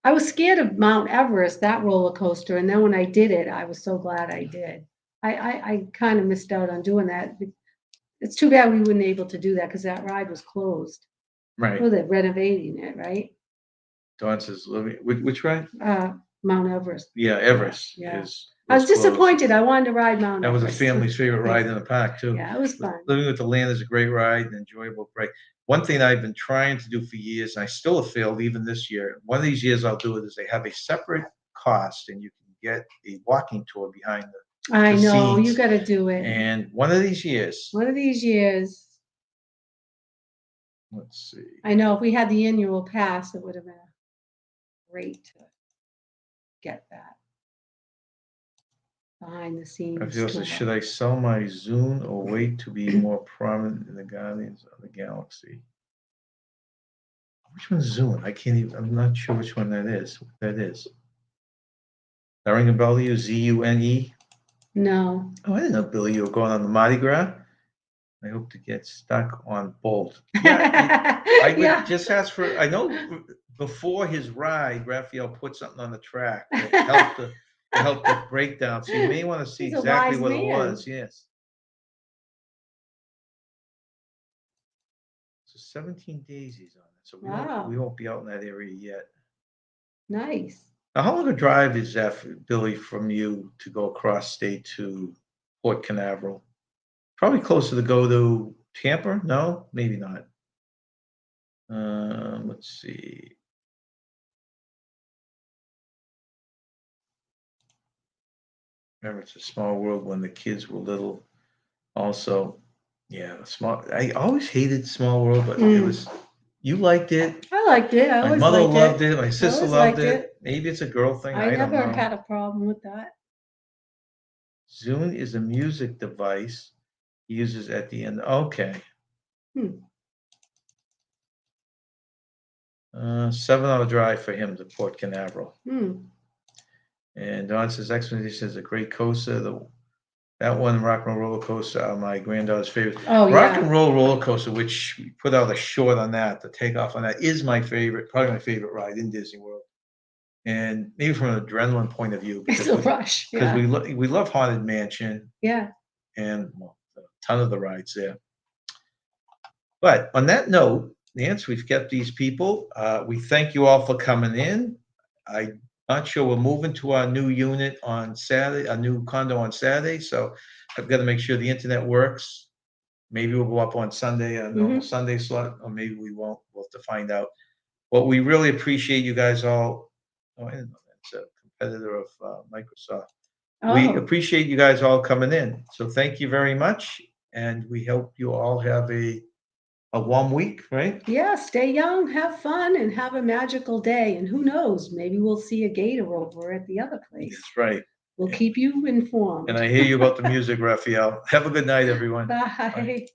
I was scared of Mount Everest, that roller coaster, and then when I did it, I was so glad I did. I kind of missed out on doing that. It's too bad we weren't able to do that because that ride was closed. Right. Oh, they're renovating it, right? Dawn says, which ride? Mount Everest. Yeah, Everest. Yeah. I was disappointed. I wanted to ride Mount Everest. That was a family's favorite ride in the park, too. Yeah, it was fun. Living with the Land is a great ride, an enjoyable break. One thing I've been trying to do for years, and I still have failed even this year, one of these years I'll do it, is they have a separate cost, and you can get a walking tour behind the I know, scenes. You got to do it. And one of these years. Let's see. I know, if we had the annual pass, it would have been great to get that. Behind the scenes. I feel so, should I sell my Zune or wait to be more prominent in the Guardians of the Galaxy? Which one's Zune? I'm not sure which one that is. That ring a bell to you? Zune? No. Oh, I didn't know, Billy, you were going on the Mardi Gras. I hope to get stuck on Bolt. Yeah, I would just ask for. I know before his ride, Raphael put something on the track that helped the breakdown. So you may want to see exactly what it was. Yes. 17 daisies on it, so Wow. we won't be out in that area yet. Nice. Now, how long a drive is that, Billy, from you to go across state to Port Canaveral? Probably closer to go to Tampa? No, maybe not. Let's see. Remember, it's a small world when the kids were little. Also, yeah, I always hated Small World, but it was. You liked it. I liked it. I My always mother liked loved it. it. My I sister always loved liked it. it. Maybe it's a girl thing. I I don't never know. had a problem with that. Zune is a music device he uses at the end. Okay. 7-hour drive for him to Port Canaveral. And Don says expedition is a great coaster. That one, Rock and Roll Roller Coaster, are my granddaughter's favorite. Oh, Rock yeah. and Roll Roller Coaster, which we put out a short on that, the takeoff on that, is my favorite, probably my favorite ride in Disney World. And maybe from an adrenaline point of view, It's a rush. because Yeah. we love Haunted Mansion Yeah. and a ton of the rides there. But on that note, Nance, we've kept these people. We thank you all for coming in. I'm not sure we're moving to our new unit on Saturday, a new condo on Saturday, so I've got to make sure the internet works. Maybe we'll go up on Sunday, a normal Sunday slot, or maybe we won't. We'll have to find out. But we really appreciate you guys all. Oh, I didn't know that's a competitor of Microsoft. We Oh, appreciate you guys all coming in. So thank you very much, and we hope you all have a warm week, right? yeah. Stay young, have fun, and have a magical day. And who knows? Maybe we'll see a gator over at the other place. That's right. We'll keep you informed. And I hear you about the music, Raphael. Have a good night, everyone. Bye.